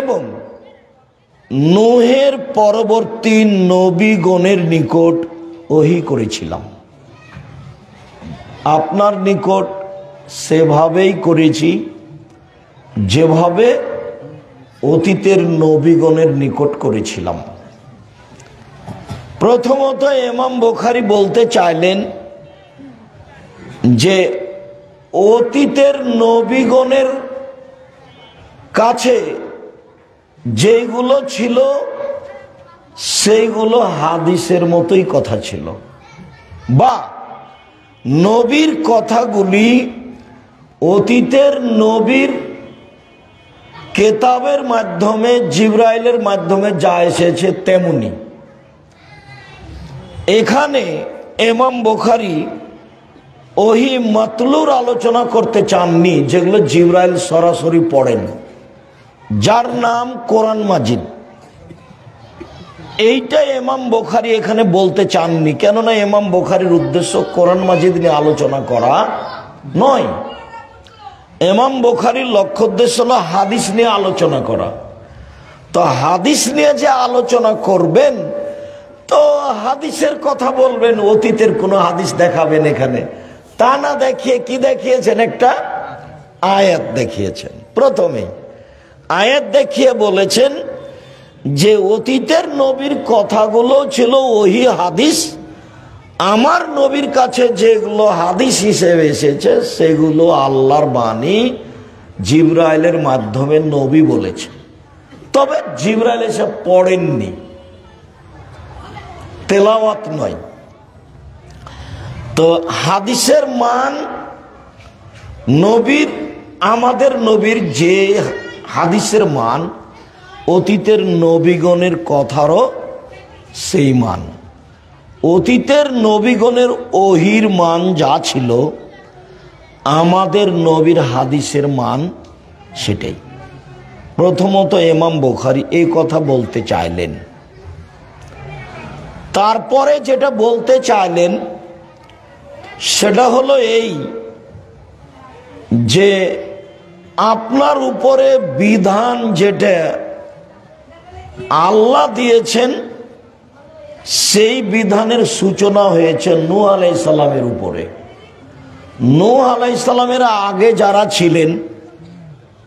এবং নূহের পরবর্তী নবীগণের নিকট ওহী করেছিলাম। আপনার নিকট সেভাবেই করেছি যেভাবে অতীতের নবীগণের নিকট করেছিলাম। প্রথমত ইমাম বুখারী বলতে চাইলেন যে অতীতের নবীগণের কাছে যেগুলো ছিল সেইগুলো হাদিসের মতোই কথা ছিল, বা নবীর কথাগুলি অতীতের নবীর কেতাবের মাধ্যমে জিবরাইলের মাধ্যমে যা এসেছে তেমনি। এখানে ইমাম বুখারী ওহী মাতলুর আলোচনা করতে চাননি, যেগুলো জিবরাইল সরাসরি পড়েন, যার নাম কোরআন মাজিদ। এইটা ইমাম বুখারী এখানে বলতে চাননি, কেননা ইমাম বুখারীর উদ্দেশ্য কোরআন মাজিদ নিয়ে আলোচনা করা নয়। ইমাম বুখারীর লক্ষ্য উদ্দেশ্য হলো হাদিস নিয়ে আলোচনা করা। তো হাদিস নিয়ে যে আলোচনা করবেন, তো হাদিসের কথা বলবেন, অতীতের কোনো হাদিস দেখাবেন এখানে, তা না দেখিয়ে কি দেখিয়েছেন? একটা আয়াত দেখিয়েছেন। প্রথমে আয়াত দেখিয়ে বলেছেন যে অতীতের নবীর কথাগুলো ছিল ওহী হাদিস, আমার নবীর কাছে যেগুলো হাদিস হিসেবে এসেছে সেগুলো আল্লাহর বাণী, জিবরাইলের মাধ্যমে নবী বলেছে। তবে জিবরাইল এসে পড়েননি, তেলাওয়াত নয়। তো হাদিসের মান নবীর, আমাদের নবীর যে হাদিসের মান, অতীতের নবীগণের কথারও সেই মান। অতীতের নবীগণের ওহীর মান যা ছিল, আমাদের নবীর হাদিসের মান সেটাই। প্রথমত ইমাম বুখারী এই কথা বলতে চাইলেন। তারপরে যেটা বলতে চাইলেন সেটা হলো এই যে আপনার উপরে বিধান যেটা আল্লাহ দিয়েছেন, সেই বিধানের সূচনা হয়েছে নূহ আলাইহিস সালামের উপরে। নূহ আলাইহিস সালামের আগে যারা ছিলেন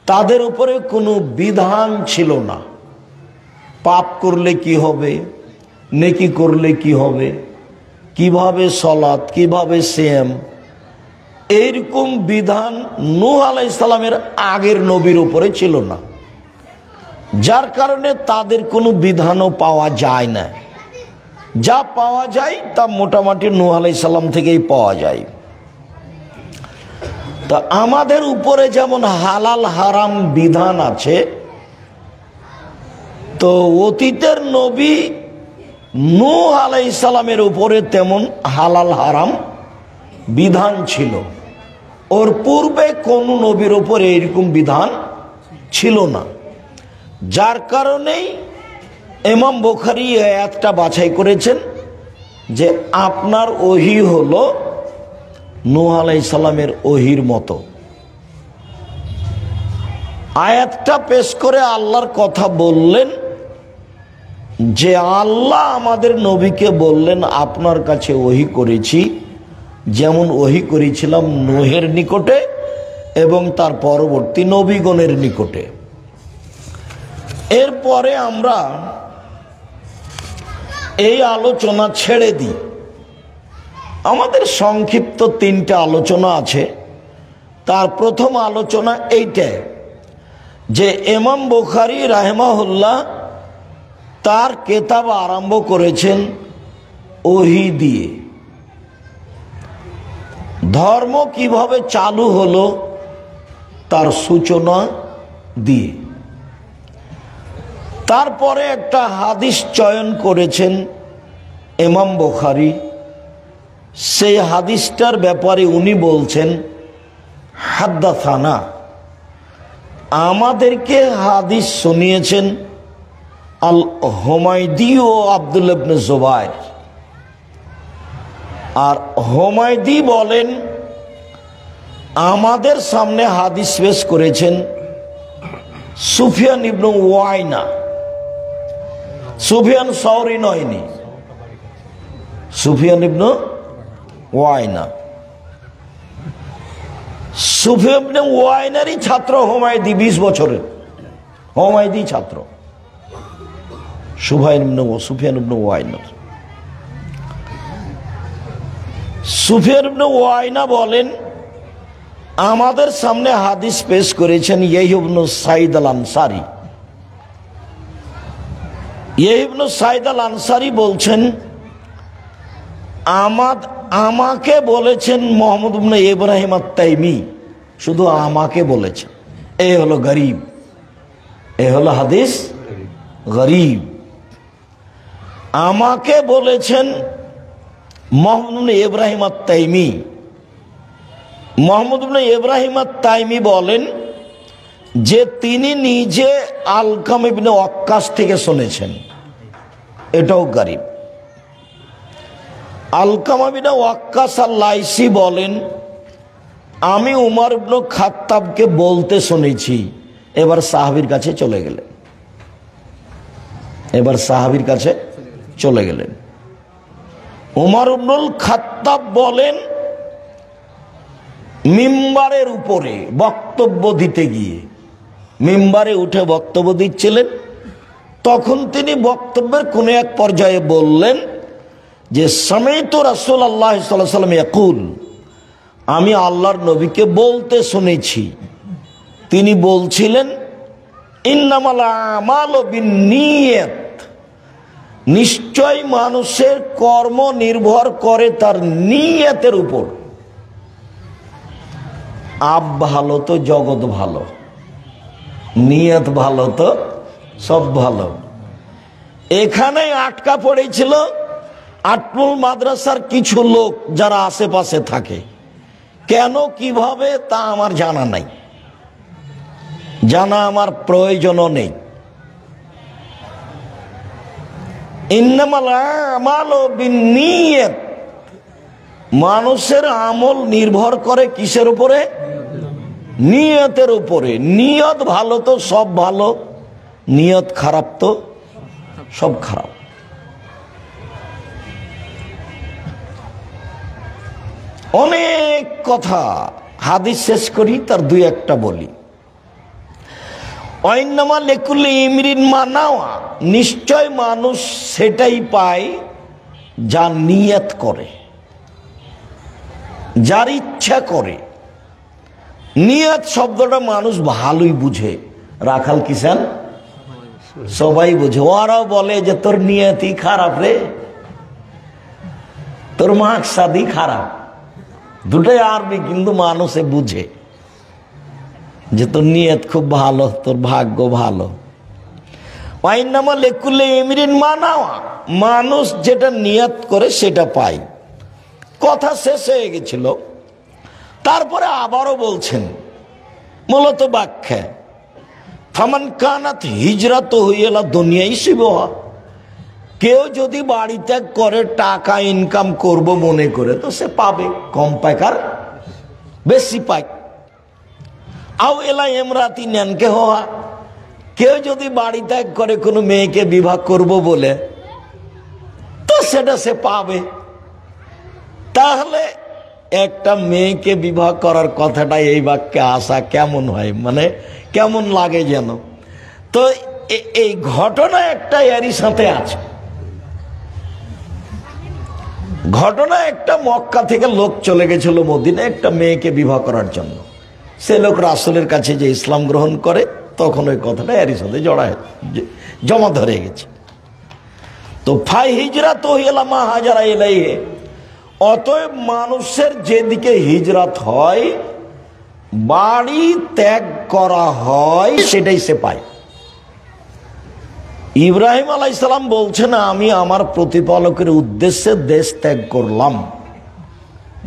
তাদের উপরে কোনো বিধান ছিল না। পাপ করলে কি হবে, নেকি করলে কি হবে, কিভাবে সালাত, কিভাবে সিয়াম, এইরকম বিধান নূহ আলাইহিস সালামের আগের নবীর উপরে ছিল না। যার কারণে তাদের কোনো বিধানও পাওয়া যায় না। যা পাওয়া যায় তা মোটামুটি নূহ আলাইহিস সালাম থেকেই পাওয়া যায়। তা আমাদের উপরে যেমন হালাল হারাম বিধান আছে, তো অতীতের নবী নূহ আলাইহিস সালামের উপরে তেমন হালাল হারাম বিধান ছিল। ওর পূর্বে কোন নবীর উপরে এরকম বিধান ছিল না। যার কারণেই ইমাম বুখারী আয়াতটা বাছাই করেছেন যে আপনার ওহী হলো নূহ আলাইহিস সালামের ওহীর মতো। আয়াতটা পেশ করে আল্লাহর কথা বললেন যে আল্লাহ আমাদের নবীকে বললেন, আপনার কাছে ওহী করেছি যেমন ওহী করেছিলাম নূহের নিকটে এবং তার পরবর্তী নবীগণের নিকটে। এরপরে আমরা এই আলোচনা ছেড়ে দিই। আমাদের সংক্ষিপ্ত তিনটা আলোচনা আছে। তার প্রথম আলোচনা এইটা যে ইমাম বুখারী রাহিমাহুল্লাহ তার কিতাব আরম্ভ করেছেন ওহী দিয়ে। ধর্ম কিভাবে চালু হলো তার সূচনা দিয়ে। তারপরে একটা হাদিস চয়ন করেছেন ইমাম বুখারী। সেই হাদিসটার ব্যাপারে উনি বলছেন হাদ্দাসানা, আমাদেরকে হাদিস শুনিয়েছেন আল হুমায়দি ও আব্দুল্লাহ ইবনে জুবায়ের। আর হুমায়দি বলেন আমাদের সামনে হাদিস পেশ করেছেন সুফিয়ান ইবনে ওয়াইনা, সুফিয়ান সাওরি নয়নি, সুফিয়ান ইবনে ওয়াইনা। সুফিয়ান ইবনে ওয়াইনারই ছাত্র হুমায়দি, 20 বছরের হুমায়দি ছাত্র সুফিয়ান ইবনে ওয়াইনা। সুফিয়ান ইবনে ওয়াইনা বলেন, আমাদের সামনে হাদিস পেশ করেছেন ইয়াহইয়া ইবনে সাঈদ আল আনসারী। ইয়াহইয়া ইবনে সাঈদ আল আনসারী বলছেন, আমাকে বলেছেন মুহাম্মদ ইবনে ইব্রাহিম আত-তাইমি, শুধু আমাকে বলেছেন। এই হলো গরীব, এই হলো হাদিস গরীব। আমাকে বলেছেন মুহাম্মদ ইবনে ইব্রাহিম আত-তাইমি। মুহাম্মদ ইবনে ইব্রাহিম আত-তাইমি বলেন যে তিনি নিজে আলকাম ইবনে ওয়াক্কাস থেকে শুনেছেন, এটাও গরীব। আলকাম ইবনে ওয়াক্কাস আল-লাইসি বলেন, আমি উমর ইবনে খাত্তাবকে বলতে শুনেছি। এবার সাহাবীর কাছে চলে গেলেন, এবার সাহাবীর কাছে চলে গেলেন। উমর ইবনে খাত্তাব বলেন, মিম্বারের উপরে বক্তব্য দিতে গিয়ে, মিম্বারে উঠে বক্তব্য দিচ্ছিলেন, তখন তিনি বক্তব্যের কোন এক পর্যায়ে বললেন যে সামাইতু রাসূলুল্লাহ সাল্লাল্লাহু আলাইহি ওয়াসাল্লাম ইয়াকুল, আমি আল্লাহর নবীকে বলতে শুনেছি। তিনি বলছিলেন, ইন্নামাল আমালু বিন্নিয়াত, নিশ্চয় মানুষের কর্ম নির্ভর করে তার নিয়তের উপর। আব ভালো তো জগৎ ভালো, নিয়ত ভালো তো সব ভালো। এখানে আটকা পড়েছিল আটমুল মাদ্রাসার কিছু লোক যারা আশেপাশে থাকে। কেন কিভাবে তা আমার জানা নাই, জানা আমার প্রয়োজনও নেই। ইন্নামাল আমালু বিন্নিয়াত, মানুষের আমল নির্ভর করে কিসের উপরে? নিয়তের উপরে। নিয়ত ভালো তো সব ভালো, নিয়ত খারাপ তো সব খারাপ। অনেক কথা হাদিস শেষ করি, তার দুই একটা বলি। ওয়াইন্নামা লিকুল্লি ইমরিন মা নাওয়া, নিশ্চয় মানুষ সেটাই পায় যা নিয়ত করে, যার ইচ্ছা করে। নিয়ত শব্দটা মানুষ ভালোই বুঝে, রাখাল কিষান সবাই বুঝে। ওরাও বলে যে তোর নিয়তই খারাপ রে, তোর মাকসাদই খারাপ, দুটাই আরবি, কিন্তু মানুষে বুঝে যে তোর নিয়ত খুব ভালো, তোর ভাগ্য ভালো। ওয়াইন্নামা লিকুল্লি ইমরিন মা নাওয়া, মানুষ যেটা নিয়ত করে সেটা পায়। কথা শেষ হয়ে গেছিল, তারপরে আবারও বলছেন মূলত ব্যাখ্যা, ফামান কানাত হিজরাতুহু ইলা দুনিয়া ইসিবহা, কেউ যদি বাড়ি ত্যাগ করে টাকা ইনকাম করব মনে করে, তো সে পাবে, কম পায় কার বেশি পায়। আও এলা ইমরাতি নানকে হওয়া, কেউ যদি বাড়ি ত্যাগ করে কোনো মেয়েকে বিবাহ করব বলে, তো সেটা সে পাবে। তাহলে একটা মেয়েকে বিবাহ করার কথাটা এই বাক্যে আসা কেমন হয়, মানে কেমন লাগে যেন। তো এই ঘটনা একটা এরই সাথে আছে। ঘটনা একটা, মক্কা থেকে লোক চলে গেছিল মদিনা একটা মেয়েকে বিবাহ করার জন্য। সে লোক রাসূলের কাছে যে ইসলাম গ্রহণ করে, তখন ওই কথাটা এরই সাথে জমা ধরে গেছে। তো ফাই হিজরাতুহু ইলা মা হাজারা ইলাইহি, অতএব মানুষের যেদিকে হিজরত হয়, বাড়ি ত্যাগ করা হয়, সেটাই সে পায়। ইব্রাহিম আলাইহিস সালাম বলছেন, আমি আমার প্রতিপালকের উদ্দেশ্যে দেশ ত্যাগ করলাম,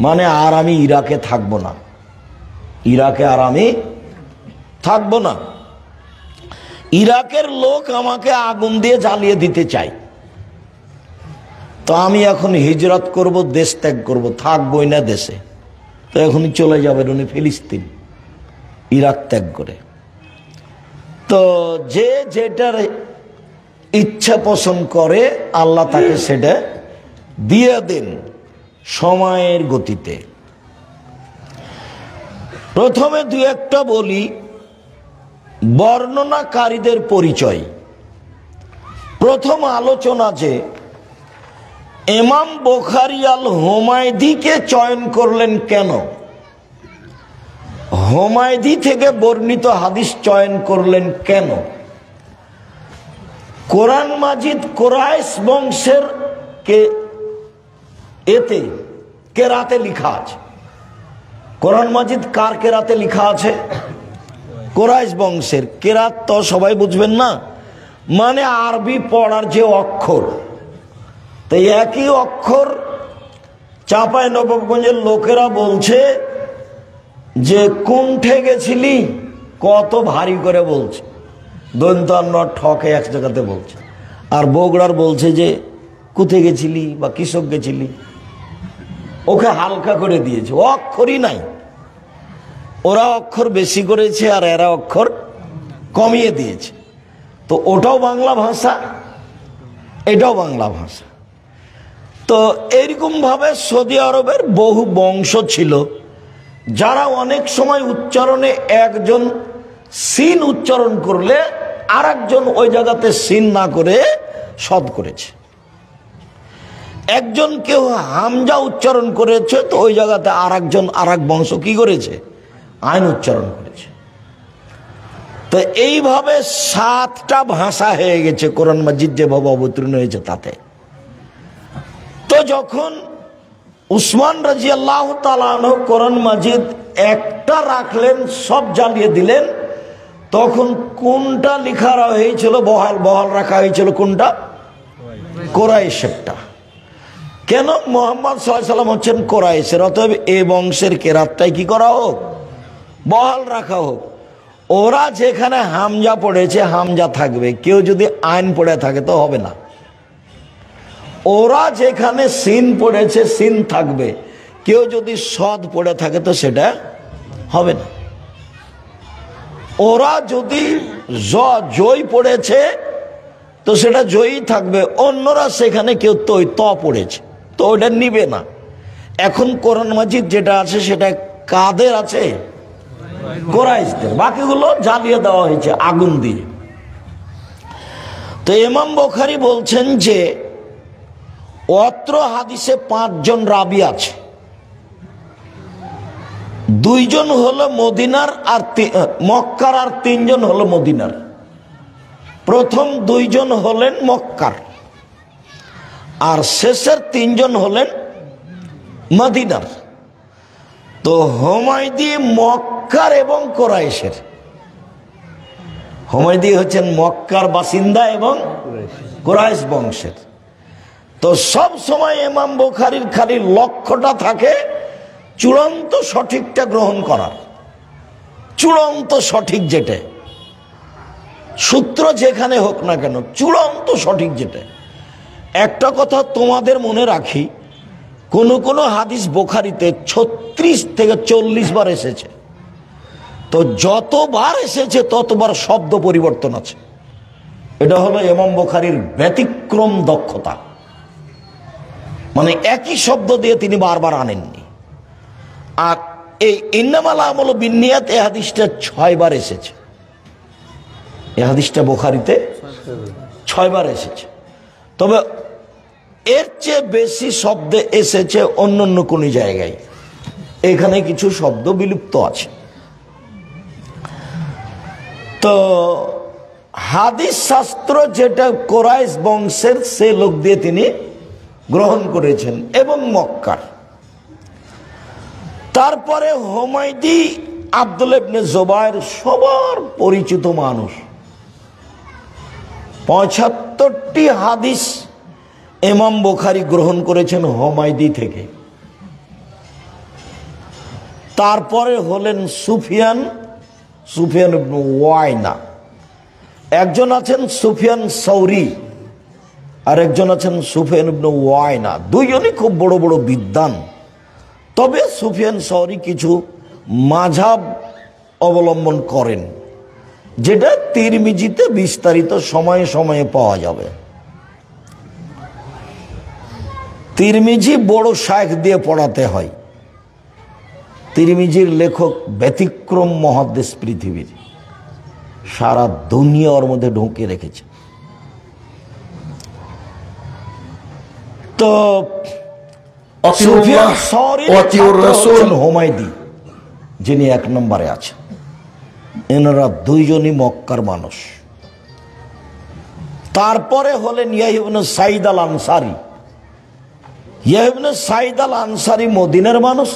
মানে আর আমি ইরাকে থাকবো না, ইরাকে আর আমি থাকবো না। ইরাকের লোক আমাকে আগুন দিয়ে জ্বালিয়ে দিতে চায়, তো আমি এখন হিজরত করব, দেশ ত্যাগ করব, থাকবই না দেশে। তো এখনই চলে যাবেন উনি ফিলিস্তিন, ইরাক ত্যাগ করে। তো যে যেটার ইচ্ছা পোষণ করে আল্লাহ তাকে সেটা দিয়ে দেন সময়ের গতিতে। প্রথমে দুই একটা বলি বর্ণনাকারীদের পরিচয়। প্রথম আলোচনা যে ইমাম বুখারী আল হুমায়দিকে চয়ন করলেন কেন, হুমায়দি থেকে বর্ণিত হাদিস চয়ন করলেন কেন। কোরআন মাজিদ কুরাইশ বংশের কেরাতে লেখা আছে। কোরআন মাজিদ কার কেরাতে লেখা আছে? কুরাইশ বংশের। কেরাত তো সবাই বুঝবেন না, মানে আরবি পড়ার যে অক্ষর। তো একই অক্ষর চাঁপাই নবাবগঞ্জের লোকেরা বলছে যে কুণ্ঠে গেছিলি, কত ভারী করে বলছে, দন্তান্ন ঠকে এক জায়গাতে বলছে। আর বগুড়ার বলছে যে কুথে গেছিলি বা কৃষক গেছিলি, ওকে হালকা করে দিয়েছে, অক্ষরই নাই। ওরা অক্ষর বেশি করেছে আর এরা অক্ষর কমিয়ে দিয়েছে। তো ওটাও বাংলা ভাষা, এটাও বাংলা ভাষা। তো এরকম ভাবে সৌদি আরবের বহু বংশ ছিল যারা অনেক সময় উচ্চারণে একজন সিন উচ্চারণ করলে আর একজন ওই জায়গাতে সিন না করে সদ করেছে। একজন কেউ হামজা উচ্চারণ করেছে, তো ওই জায়গাতে আর একজন আর এক বংশ কি করেছে? আইন উচ্চারণ করেছে। তো এইভাবে 7টা ভাষা হয়ে গেছে কোরআন মাজিদ যেভাবে অবতীর্ণ হয়েছে তাতে। তো যখন উসমান রাদিয়াল্লাহু তাআলা আনহু কোরআন মাজিদ একটা রাখলেন, সব জ্বালিয়ে দিলেন, তখন কোনটা লেখা হয়েছিল? বহাল বহাল রাখা হয়েছিল কোনটা? কুরাইশেরটা। কেন? মুহাম্মদ সাল্লাল্লাহু আলাইহি ওয়াসাল্লাম হচ্ছেন কুরাইশের, অতএব এই বংশের কেরাতটাই কি করা হোক? বহাল রাখা হোক। ওরা যেখানে হামজা পড়েছে হামজা থাকবে, কেউ যদি আইন পড়ে থাকে তো হবে না। ওরা যেখানে সিন পড়েছে সিন থাকবে, কেউ যদি সদ পড়ে থাকে তো সেটা হবে না। ওরা যদি জয় পড়েছে তো সেটা জয়ই থাকবে, অন্যরা সেখানে কেউ ত পড়েছে তো ওটা নিবে না। এখন কোরআন মাজিদ যেটা আছে সেটা কাদের আছে? কুরাইশদের। বাকিগুলো জ্বালিয়ে দেওয়া হয়েছে আগুন দিয়ে। তো ইমাম বুখারী বলছেন যে অত্র হাদিসে 5 জন রাবি আছে। 2 জন হলো মদিনার আর মক্কার, আর 3 জন হলো মদিনার। প্রথম 2 জন হলেন মক্কার আর শেষের 3 জন হলেন মদিনার। তো হুমায়দি মক্কার এবং কুরাইশের। হুমায়দি হচ্ছেন মক্কার বাসিন্দা এবং কুরাইশ বংশের। তো সব সময় ইমাম বুখারীর খালি লক্ষ্যটা থাকে চূড়ান্ত সঠিকটা গ্রহণ করার। চূড়ান্ত সঠিক যেটা, সূত্র যেখানে হোক না কেন, চূড়ান্ত সঠিক যেটা। একটা কথা তোমাদের মনে রাখি, কোন কোন হাদিস বুখারীতে 36 থেকে 40 বার এসেছে। তো যতবার এসেছে ততবার শব্দ পরিবর্তন আছে। এটা হলো ইমাম বুখারীর ব্যতিক্রম দক্ষতা, মানে একই শব্দ দিয়ে তিনি বারবার আনেননি। আর এই ইন্নামাল আমালু বিন্নিয়াত এই হাদিসটা 6 বার এসেছে। এই হাদিসটা বুখারীতে 6 বার এসেছে। তবে এর চেয়ে বেশি শব্দ এসেছে অন্য কোন জায়গায়। এখানে কিছু শব্দ বিলুপ্ত আছে। তো হাদিস শাস্ত্র যেটা কুরাইশ বংশের, সে লোক দিয়ে তিনি গ্রহণ করেছেন এবং মক্কার। তারপরে হুমায়দি আব্দুল্লাহ ইবনে জুবায়ের সবার পরিচিত মানুষ। 75টি হাদিস ইমাম বুখারী গ্রহণ করেছেন হুমায়দি থেকে। তারপরে হলেন সুফিয়ান ইবনে ওয়াইনা। একজন আছেন সুফিয়ান সৌরি আর একজন আছেন সুফিয়ান ইবনে ওয়াইনা। দুইজনই খুব বড় বড় বিদ্বান। তবে সুফিয়ান সৌরি কিছু মাযহাব অবলম্বন করেন যেটা তিরমিজিতে বিস্তারিত সময়ে সময়ে পাওয়া যাবে। তিরমিজি বড় শায়েখ দিয়ে পড়াতে হয়। তিরমিজির লেখক ব্যতিক্রম মহাদ্দেশ পৃথিবীর, সারা দুনিয়া ওর মধ্যে ঢুকে রেখেছে। তো হুমায়দি যিনি 1 নম্বরে আছেন, এনারা দুইজনই মক্কার মানুষ। তারপরে হলেন ইয়াহইয়া ইবনে সাঈদ আল আনসারী। ইয়াহইয়া ইবনে সাঈদ আল আনসারী মদিনার মানুষ।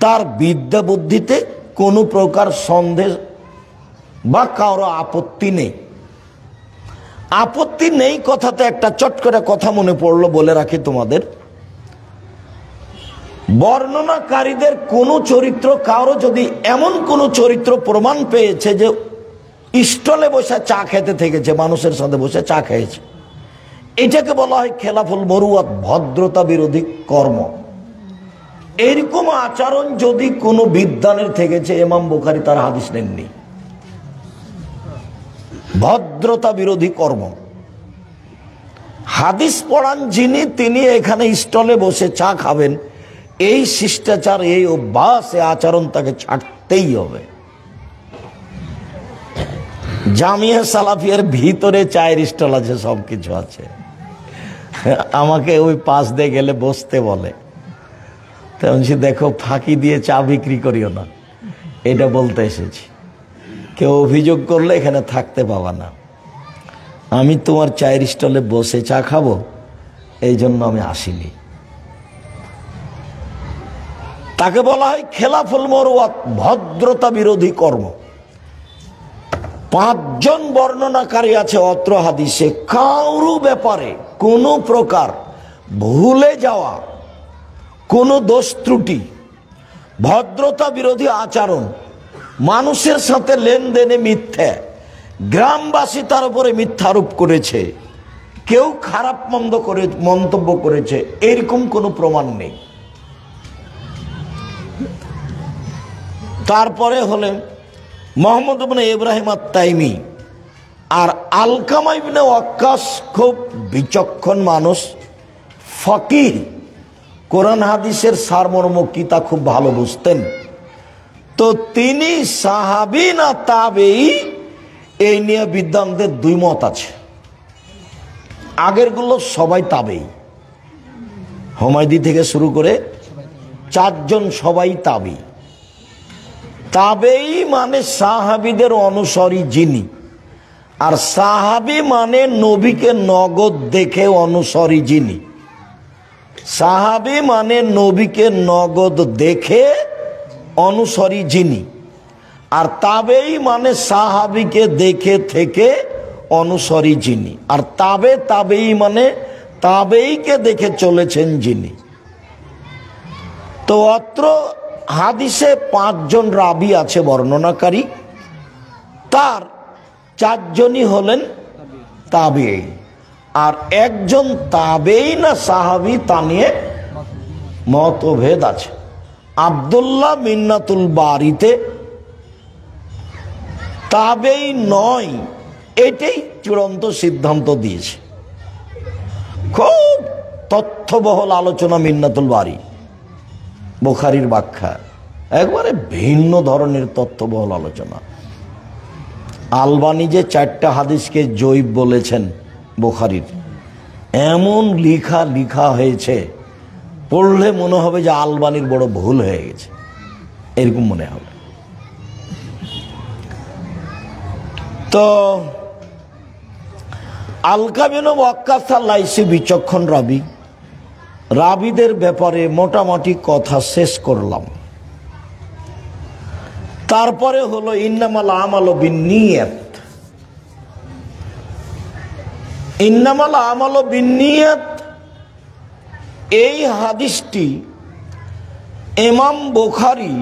তার বিদ্যা বুদ্ধিতে কোনো প্রকার সন্দেহ বা কারো আপত্তি নেই। আপত্তি নেই কথাতে একটা চট করে কথা মনে পড়লো, বলে রাখি তোমাদের। বর্ণনাকারীদের কোন চরিত্র, কারো যদি এমন কোন চরিত্র প্রমাণ পেয়েছে যে স্টলে বসে চা খেতে থেকেছে, মানুষের সাথে বসে চা খেয়েছে, এটাকে বলা হয় খেলাফুল মরুয়াত, ভদ্রতা বিরোধী কর্ম। এরকম আচরণ যদি কোনো বিদ্বানের থেকেছে, ইমাম বুখারী তার হাদিস নেননি। ভদ্রতা বিরোধী কর্ম। হাদিস পড়ান যিনি, তিনি এখানে স্টলে বসে চা খাবেন, এই শিষ্টাচার, এই অভ্যাস, এই আচরণ তাকে ছাড়তেই হবে। জামিয়া সালাফিয়ার ভিতরে চায়ের স্টল আছে, সবকিছু আছে। আমাকে ওই পাশ দিয়ে গেলে বসতে বলে, তেমন দেখো ফাঁকি দিয়ে চা বিক্রি করিও না, এটা বলতে এসেছি। কেউ অভিযোগ করলে এখানে থাকতে পাবা না। আমি তোমার চায়ের স্টলে বসে চা খাবো, এই জন্য আমি আসিনি। তাকে বলা হয় খেলাফুল মরুয়াত, ভদ্রতা বিরোধী কর্ম। 5 জন বর্ণনাকারী আছে অত্র হাদিসে। কারো ব্যাপারে কোনো প্রকার ভুলে যাওয়া, কোনো দোষ ত্রুটি, ভদ্রতা বিরোধী আচরণ, মানুষের সাথে লেনদেনে মিথ্যা, গ্রামবাসী তার উপরে মিথ্যা আরোপ করেছে, কেউ খারাপ মন্তব্য করেছে, এরকম কোনো প্রমাণ নেই। তারপরে হলেন মুহাম্মদ ইবনে ইব্রাহিম আত-তাইমি আর আলকামা ইবনে ওয়াক্কাস, খুব বিচক্ষণ মানুষ, ফকিহ, কোরআন হাদিসের সারমর্ম কি তা খুব ভালো বুঝতেন। তো তিনি সাহাবী না তাবেঈ, এই নিয়ে বিদ্বানদের 2 মত আছে। আগেরগুলো সবাই তাবেঈ, হুমায়দি থেকে শুরু করে 4 জন সবাই তাবেঈ। তাবেঈ মানে সাহাবীদের অনুসারী যিনি, আর সাহাবী মানে নবীকে নগদ দেখে অনুসারী যিনি। সাহাবী মানে নবীকে নগদ দেখে অনুসারী যিনি, আর তাবেঈ মানে সাহাবীকে দেখে থেকে অনুসারী যিনি, আর তাবেঈ মানে তাবেঈকে দেখে চলেছেন যিনি। তো অত্র হাদিসে 5 জন রাবি আছে, বর্ণনাকারী। তার 4 জনই হলেন তাবেঈ, আর 1 জন তাবেঈ না সাহাবী তা নিয়ে মতভেদ আছে। আব্দুল্লাহ মিন্নাতুল বারিতে তাবেঈ নয়, এটাই চূড়ান্ত সিদ্ধান্ত দিয়েছে। খুব তথ্যবহুল আলোচনা মিন্নাতুল বারি, বুখারীর ব্যাখ্যা, একবারে ভিন্ন ধরনের তথ্যবহুল আলোচনা। আলবানী যে 4টা হাদিসকে জয়ীফ বলেছেন বুখারীর, এমন লিখা হয়েছে, পড়লে মনে হবে যে আলবানীর বড় ভুল হয়ে গেছে, এরকম মনে হবে। তো আলকামা ইবনে ওয়াক্কাস আল-লাইসি বিচক্ষণ রাবি। রাবিদের ব্যাপারে মোটামুটি কথা শেষ করলাম। তারপরে হলো ইন্নামাল আমালু বিন্নিয়াত। ইন্নামাল আমালু বিন্নিয়াত, এই হাদিসটি ইমাম বুখারী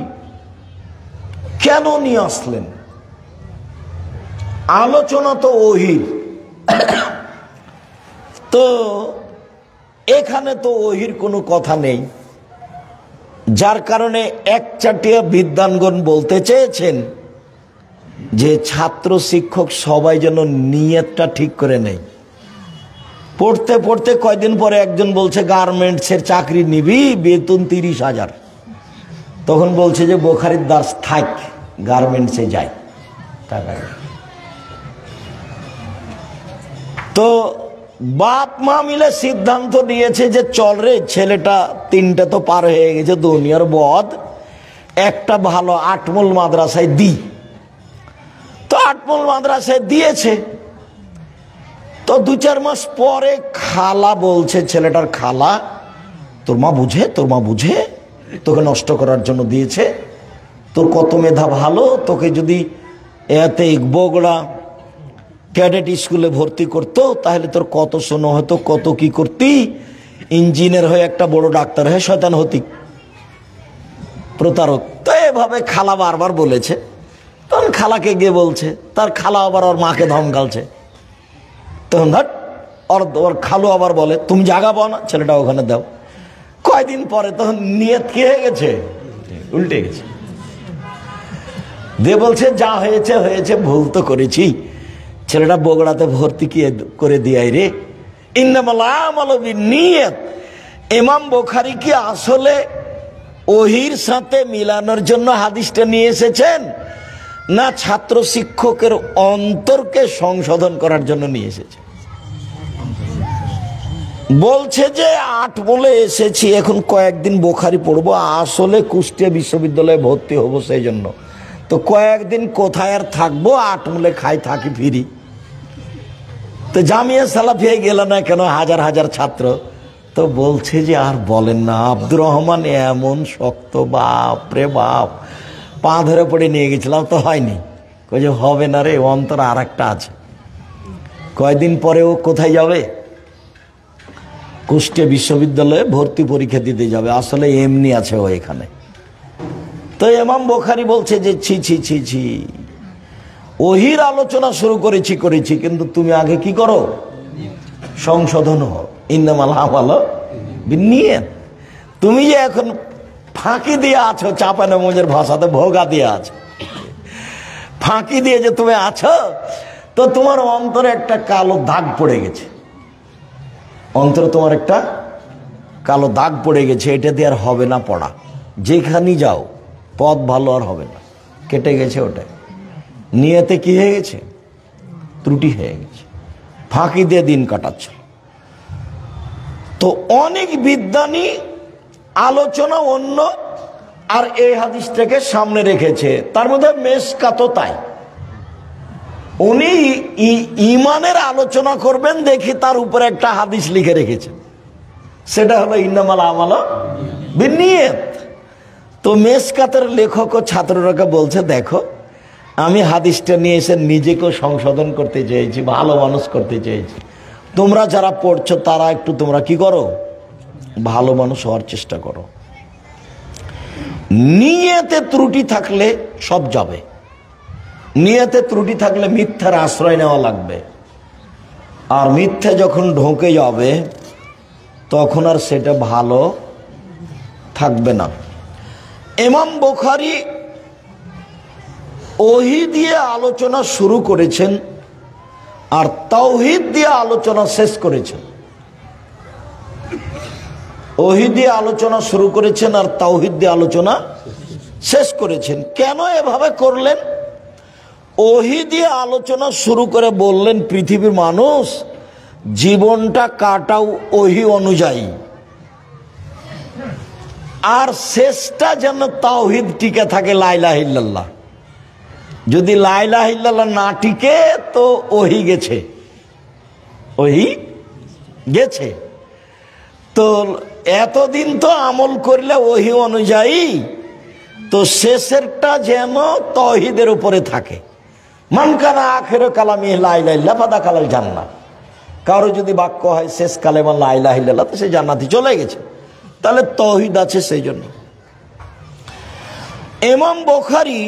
কেন নিয়ে আসলেন? আলোচনা তো ওহীর, তো এখানে তো ওহীর কোনো কথা নেই, যার কারণে একচাটিয়া বিদ্বানগণ বলতে চেয়েছেন যে ছাত্র শিক্ষক সবাই যেন নিয়তটা ঠিক করে নেয়। পড়তে পড়তে কয়দিন পরে একজন বলছে গার্মেন্টসের চাকরি নিবি, বেতন 30,000। তখন বলছে যে বুখারীর দার্স থাক, গার্মেন্টসে যাই, টাকা। তো বাপ মা মিলে সিদ্ধান্ত নিয়েছে যে চল রে, ছেলেটা 3টে তো পার হয়ে গেছে দুনিয়ার বদ, একটা ভালো আটমূল মাদ্রাসায় দি। তো আটমূল মাদ্রাসায় দিয়েছে। তো 2-4 মাস পরে খালা বলছে, ছেলেটার খালা, তোর মা বুঝে তোকে নষ্ট করার জন্য দিয়েছে, তোর কত মেধা ভালো, তোকে যদি এতে বগুড়া ক্যাডেট স্কুলে ভর্তি করতো তাহলে তোর কত শোনো হতো, কত কি করতি, ইঞ্জিনিয়ার হয়ে একটা বড় ডাক্তার হয়ে শয়তান হতি, প্রতারক। তো এভাবে খালা বারবার বলেছে। তখন খালাকে গিয়ে বলছে, তার খালা আবার ওর মাকে ধমকালছে। তখন ওর খালু আবার বলে, তুমি জায়গা পাও না, ছেলেটা ওখানে দাও। কয়দিন পরে তখন নিয়ত কি হয়ে গেছে, উল্টে গেছে। দিয়ে বলছে যা হয়েছে হয়েছে, ভুল তো করেছি, ছেলেটা বগুড়াতে ভর্তি করে দিয়াই রে। ইন্নামাল আমালু বিন্নিয়াত। ইমাম বুখারী কি আসলে ওহির সাথে মিলানোর জন্য হাদিসটা নিয়ে এসেছেন, না ছাত্র শিক্ষকের অন্তরকে সংশোধন করার জন্য নিয়ে এসেছে? বলছে যে 8 বলে এসেছি, এখন কয়েকদিন বুখারী পড়বো, আসলে কুষ্টিয়া বিশ্ববিদ্যালয়ে ভর্তি হবো সেই জন্য। তো কয়েকদিন কোথায় আর থাকবো, 8 মূলে খাই থাকি ফিরি। তো জামিয়া সালাফিয়ায় গেল না কেন, হাজার হাজার ছাত্র। তো বলছে যে আর বলেন না, আব্দুর রহমান এমন শক্ত, বাপ রে বাপ, পা ধরে পড়ে নিয়ে গেছিলাম, তো হয়নি। কই যে হবে না রে, অন্তর আর একটা আছে। কয়দিন পরে ও কোথায় যাবে, কুষ্টিয়া বিশ্ববিদ্যালয়ে ভর্তি পরীক্ষা দিতে যাবে। আসলে এমনি আছে ও এখানে। তো ইমাম বুখারী বলছে যে ছি ছি ছি ছি, ওহির আলোচনা শুরু করেছি কিন্তু তুমি আগে কি করো, সংশোধন হও। ইন্নামাল আমালু বিন্নিয়াত। তুমি যে এখন ফাঁকি দিয়ে আছো, চাঁপাইনবাবগঞ্জের ভাষাতে ভোগা দিয়ে আছো, ফাঁকি দিয়ে যে তুমি আছো, তো তোমার অন্তরে একটা কালো দাগ পড়ে গেছে। অন্তরে তোমার একটা কালো দাগ পড়ে গেছে, এটা দিয়ে আর হবে না পড়া। যেখানেই যাও পথ ভালো আর হবে না, কেটে গেছে। ওটা নিয়তে কি হয়ে গেছে, ত্রুটি হয়ে গেছে, ফাঁকি দিয়ে দিন কাটাচ্ছ। তো অনেক বিদ্বানী আলোচনা অন্য আর এই হাদিসটাকে সামনে রেখেছে। তার মধ্যে মেশকাতও তাই, উনি ইমানের আলোচনা করবেন, দেখি তার উপরে একটা হাদিস লিখে রেখেছেন, সেটা হলো ইন্নামাল আমালু বিন্নিয়াত। তো মেশকাতের লেখক ও ছাত্ররাকে বলছে, দেখো আমি হাদিসটা নিয়ে এসে নিজেকেও সংশোধন করতে চেয়েছি, ভালো মানুষ করতে চেয়েছি। তোমরা যারা পড়ছো তারা একটু তোমরা কি করো, ভালো মানুষ হওয়ার চেষ্টা করো। নিয়তে ত্রুটি থাকলে সব যাবে। নিয়তে ত্রুটি থাকলে মিথ্যার আশ্রয় নেওয়া লাগবে, আর মিথ্যা যখন ঢোকে যাবে তখন আর সেটা ভালো থাকবে না। ইমাম বুখারী ওহী দিয়ে আলোচনা শুরু করেছেন আর তাওহীদ দিয়ে আলোচনা শেষ করেছেন। ওহী দিয়ে আলোচনা শুরু করেছেন আর তাওহীদ দিয়ে আলোচনা শেষ করেছেন। কেন এভাবে করলেন? ওহী দিয়ে আলোচনা শুরু করে বললেন, পৃথিবীর মানুষ জীবনটা কাটাও ওহী অনুযায়ী, আর শেষটা যেন তাওহীদ টিকে থাকে, লা ইলাহা ইল্লাল্লাহ। যদি লা ইলাহা ইল্লাল্লাহ না টিকে তো ওহী গেছে, ওহী গেছে। তো এতদিন তো আমল করলে ওহী অনুযায়ী, তো শেষেরটা যেন তাওহীদের উপরে থাকে। মান কানা আখিরু কালামিহি লা ইলাহা ইল্লাল্লাহ ফাদাখালাল জান্নাহ। কারো যদি বাক্য হয় শেষ কালেমা লা ইলাহা ইল্লাল্লাহ, তো সে জান্নাতে চলে গেছে। তাহলে তাওহীদ আছে সেই জন্য। ইমাম বুখারী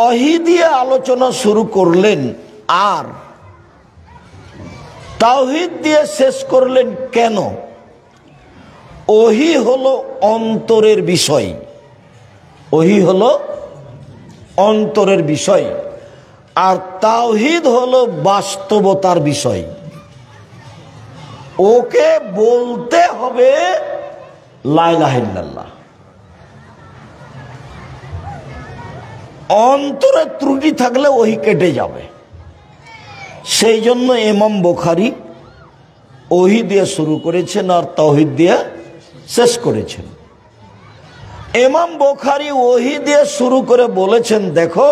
ওহী দিয়ে আলোচনা শুরু করলেন আর তাওহীদ দিয়ে শেষ করলেন। কেন? ওহী হলো অন্তরের বিষয়, ওহী হলো অন্তরের বিষয়, আর তাওহীদ হলো বাস্তবতার বিষয়। ওকে বলতে হবে লা ইলাহা ইল্লাল্লাহ। অন্তরে ত্রুটি থাকলে ওই কেটে যাবে। সেই জন্য ইমাম বুখারী ওহী দিয়ে শুরু করেছেন আর তাওহীদ দিয়ে শেষ করেছেন। ইমাম বুখারী ওহী দিয়ে শুরু করে বলেছেন, দেখো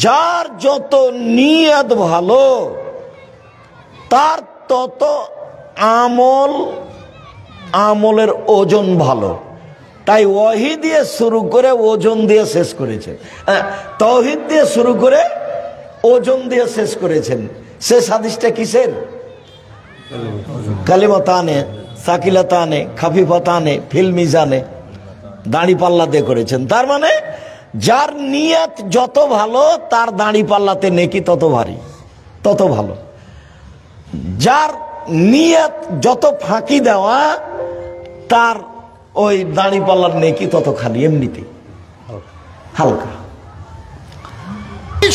যার যত নিয়ত ভালো তার তত আমলের ওজন ভালো। তাই ওহী দিয়ে শুরু করে ওজন দিয়ে শেষ করেছেন, তাওহীদ দিয়ে শুরু করে ওজন দিয়ে শেষ করেছেন। শেষ হাদিসটা কিসের? কালিমাতানে সাকিলাতানে খাফিফাতানে ফিল মিজানে, দাড়ি পাল্লা দিয়ে করেছেন। তার মানে যার নিয়ত যত ভালো তার দাড়ি পাল্লাতে নেকি তত ভারী, তত ভালো। যার নিয়ত যত ফাঁকি দেওয়া তার ওই দাড়ি পাল্লার নেকি তত খালি এমনিতে হালকা।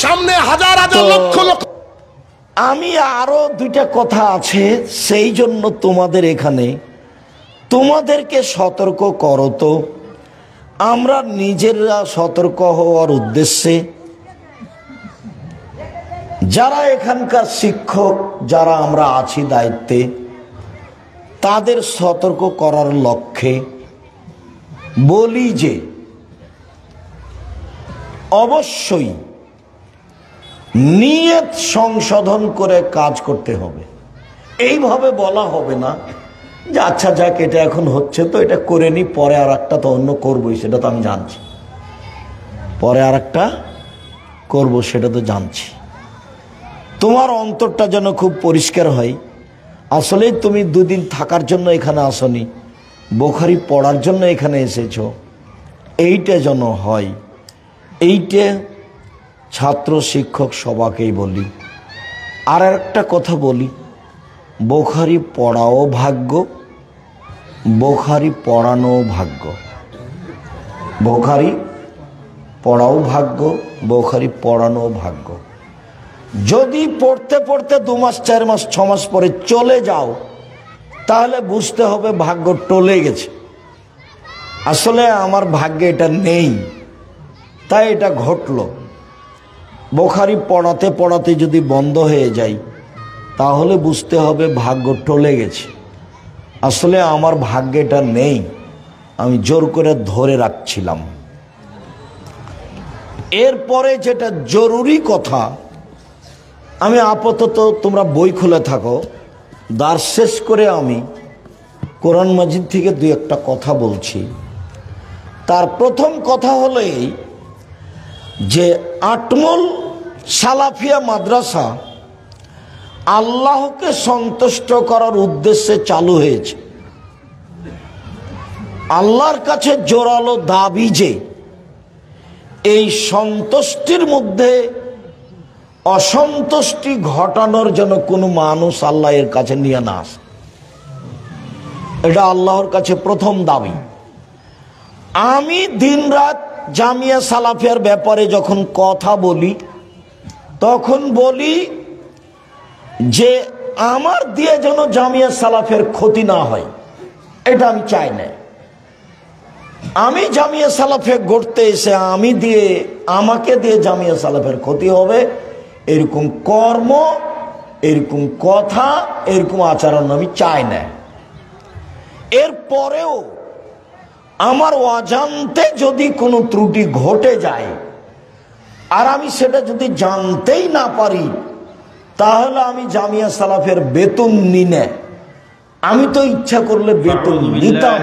সামনে হাজার হাজার লক্ষ লক্ষ। আমি আরো দুইটা কথা আছে, সেই জন্য তোমাদের এখানে তোমাদেরকে সতর্ক করো তো। আমরা নিজেরা সতর্ক হওয়ার উদ্দেশ্যে যারা এখানকার শিক্ষক, যারা আমরা আছি দায়িত্বে, তাদের সতর্ক করার লক্ষ্যে বলি যে অবশ্যই নিয়ত সংশোধন করে কাজ করতে হবে। এইভাবে বলা হবে না যে আচ্ছা যাক এটা এখন হচ্ছে তো এটা করে নি, পরে আর একটা তো অন্য করবোই, সেটা তো আমি জানছি, পরে আর একটা করবো সেটা তো জানছি। তোমার অন্তরটা যেন খুব পরিষ্কার হয়। আসলে তুমি দুদিন থাকার জন্য এখানে আসনি, বুখারী পড়ার জন্য এখানে এসেছ, এইটা যেন হয়। এইটা ছাত্র শিক্ষক সবাকেই বলি। আর একটা কথা বলি, বুখারী পড়াও ভাগ্য, বুখারী পড়ানো ভাগ্য। বুখারী পড়াও ভাগ্য, বুখারী পড়ানো ভাগ্য। যদি পড়তে পড়তে 2 মাস 4 মাস 6 মাস পরে চলে যাও তাহলে বুঝতে হবে ভাগ্য টলে গেছে। আসলে আমার ভাগ্যে এটা নেই, তাই এটা ঘটলো। বুখারী পড়াতে পড়াতে যদি বন্ধ হয়ে যায় তাহলে বুঝতে হবে ভাগ্য টলে গেছে। আসলে আমার ভাগ্যে এটা নেই, আমি জোর করে ধরে রাখছিলাম। এরপরে যেটা জরুরি কথা, আমি আপাতত তোমরা বই খুলে থাকো, দার শেষ করে আমি কোরআন মাজিদ থেকে 2-1টা কথা বলছি। তার প্রথম কথা হলো এই যে আটমল সালাফিয়া মাদ্রাসা আল্লাহকে সন্তুষ্ট করার উদ্দেশ্যে চালু হয়েছে। আল্লাহর কাছে জোরালো দাবি যে এই সন্তুষ্টির মধ্যে অসন্তুষ্টি ঘটানোর জন্য কোনো মানুষ আল্লাহ এর কাছে নিয়ে না আসে। এটা আল্লাহর কাছে প্রথম দাবি। আমি দিনরাত জামিয়া সালাফিয়ার ব্যাপারে যখন কথা বলি তখন বলি যে আমার দিয়ে যেন জামিয়া সালাফিয়ার ক্ষতি না হয়, এটা আমি চাই না। আমি জামিয়া সালাফিয়া গড়তে এসে আমাকে দিয়ে জামিয়া সালাফিয়ার ক্ষতি হবে এরকম কর্ম, এরকম কথা, এরকম আচরণ আমি চাই না। এরপরেও আমার অজান্তে যদি কোনো ত্রুটি ঘটে যায় আর আমি সেটা যদি জানতেই না পারি তাহলে আমি জামিয়া সালাফের বেতন নিই না। আমি তো ইচ্ছা করলে বেতন নিতাম।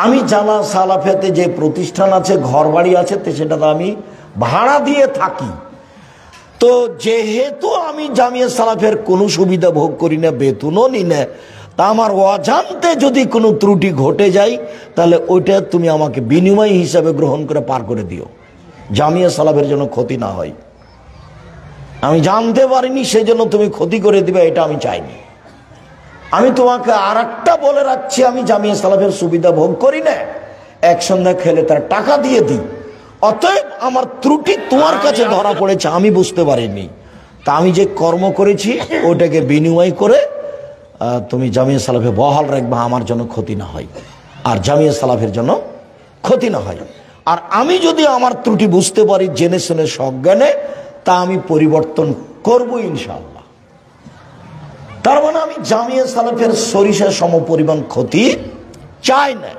আমি জামা সালাফিয়াতে যে প্রতিষ্ঠান আছে, ঘর বাড়ি আছে, সেটা তো আমি ভাড়া দিয়ে থাকি। তো যেহেতু আমি জামিয়া সালাফের কোনো সুবিধা ভোগ করি না, বেতনও নিই না, তা আমার অজান্তে যদি কোনো ত্রুটি ঘটে যায় তাহলে ওইটা তুমি আমাকে বিনিময় হিসাবে গ্রহণ করে পার করে দিও, জামিয়া সালাফের জন্য ক্ষতি না হয়। আমি জানতে পারিনি সেজন্য তুমি ক্ষতি করে দিবে, এটা আমি চাইনি। আমি তোমাকে আর একটা বলে রাখছি, আমি জামিয়া সালাফের সুবিধা ভোগ করি না। এক সন্ধ্যা খেলে তার টাকা দিয়ে দিই, অতএব আমার ত্রুটি তোমার কাছে ধরা পড়েছে, আমি বুঝতে পারিনি, তা আমি যে কর্ম করেছি ওটাকে বিনিময় করে তুমি জামিয়া সালাফে বহাল রাখবা, আমার জন্য ক্ষতি না হয় আর জামিয়া সালাফের জন্য ক্ষতি না হয়। আর আমি যদি আমার ত্রুটি বুঝতে পারি জেনে শুনে সজ্ঞানে, তা আমি পরিবর্তন করব ইনশাআল্লাহ। তার মানে আমি জামিয়া সালাফের সরিষা সমপরিমাণ ক্ষতি চাই না।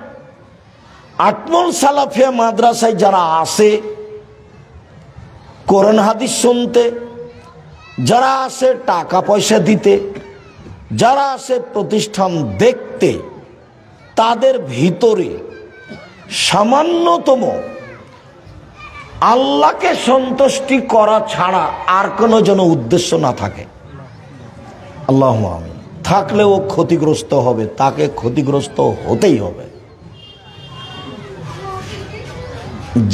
আটমল সালাফিয়া মাদ্রাসায় যারা আসে কোরআন হাদিস শুনতে, যারা আসে টাকা পয়সা দিতে, যারা আসে প্রতিষ্ঠান দেখতে, তাদের ভিতরে সামান্যতম আল্লাহকে সন্তুষ্টি করা ছাড়া আর কোনো যেন উদ্দেশ্য না থাকে। আল্লাহুম্মা আমিন। থাকলেও ক্ষতিগ্রস্ত হবে, তাকে ক্ষতিগ্রস্ত হতেই হবে।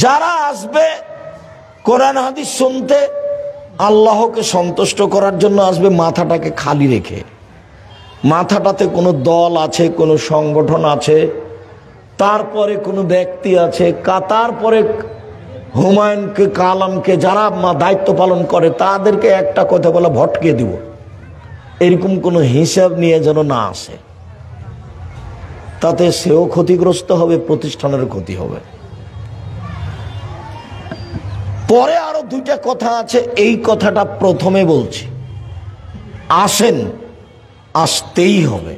যারা আসবে কোরআন হাদিস শুনতে, আল্লাহকে সন্তুষ্ট করার জন্য আসবে মাথাটাকে খালি রেখে, মাথাটাতে কোনো দল আছে, কোনো সংগঠন আছে, তারপরে কোনো ব্যক্তি আছে, তারপরে হুমায়ুনকে কালামকে যারা দায়িত্ব পালন করে তাদেরকে একটা কথা বলে ভটকে দিব, এরকম কোনো হিসাব নিয়ে যেন না আসে। তাতে সেও ক্ষতিগ্রস্ত হবে, প্রতিষ্ঠানের ক্ষতি হবে। পরে আরো দুইটা কথা আছে, এই কথাটা প্রথমে বলছি। আসেন, আসতেই হবে।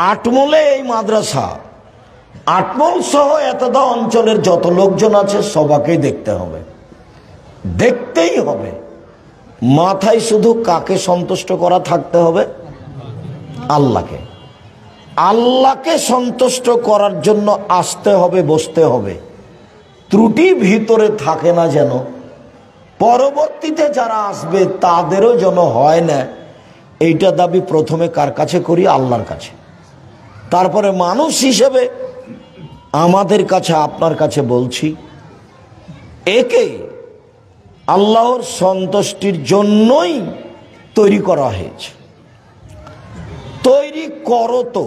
আটমলে এই মাদ্রাসা, আটমল সহ এতদা অঞ্চলের যত লোকজন আছে সবাইকেই দেখতে হবে, দেখতেই হবে। মাথায় শুধু কাকে সন্তুষ্ট করা থাকতে হবে? আল্লাহকে। আল্লাহকে সন্তুষ্ট করার জন্য আসতে হবে, বসতে হবে। ত্রুটি ভিতরে থাকে না যেন, পরবর্তীতে যারা আসবে তাদেরও যেন হয় না। এইটা দাবি প্রথমে কার কাছে করি? আল্লাহর কাছে। তারপরে মানুষ হিসেবে আমাদের কাছে, আপনার কাছে বলছি, একে আল্লাহর সন্তুষ্টির জন্যই তৈরি করা হয়েছে। তৈরি করো তো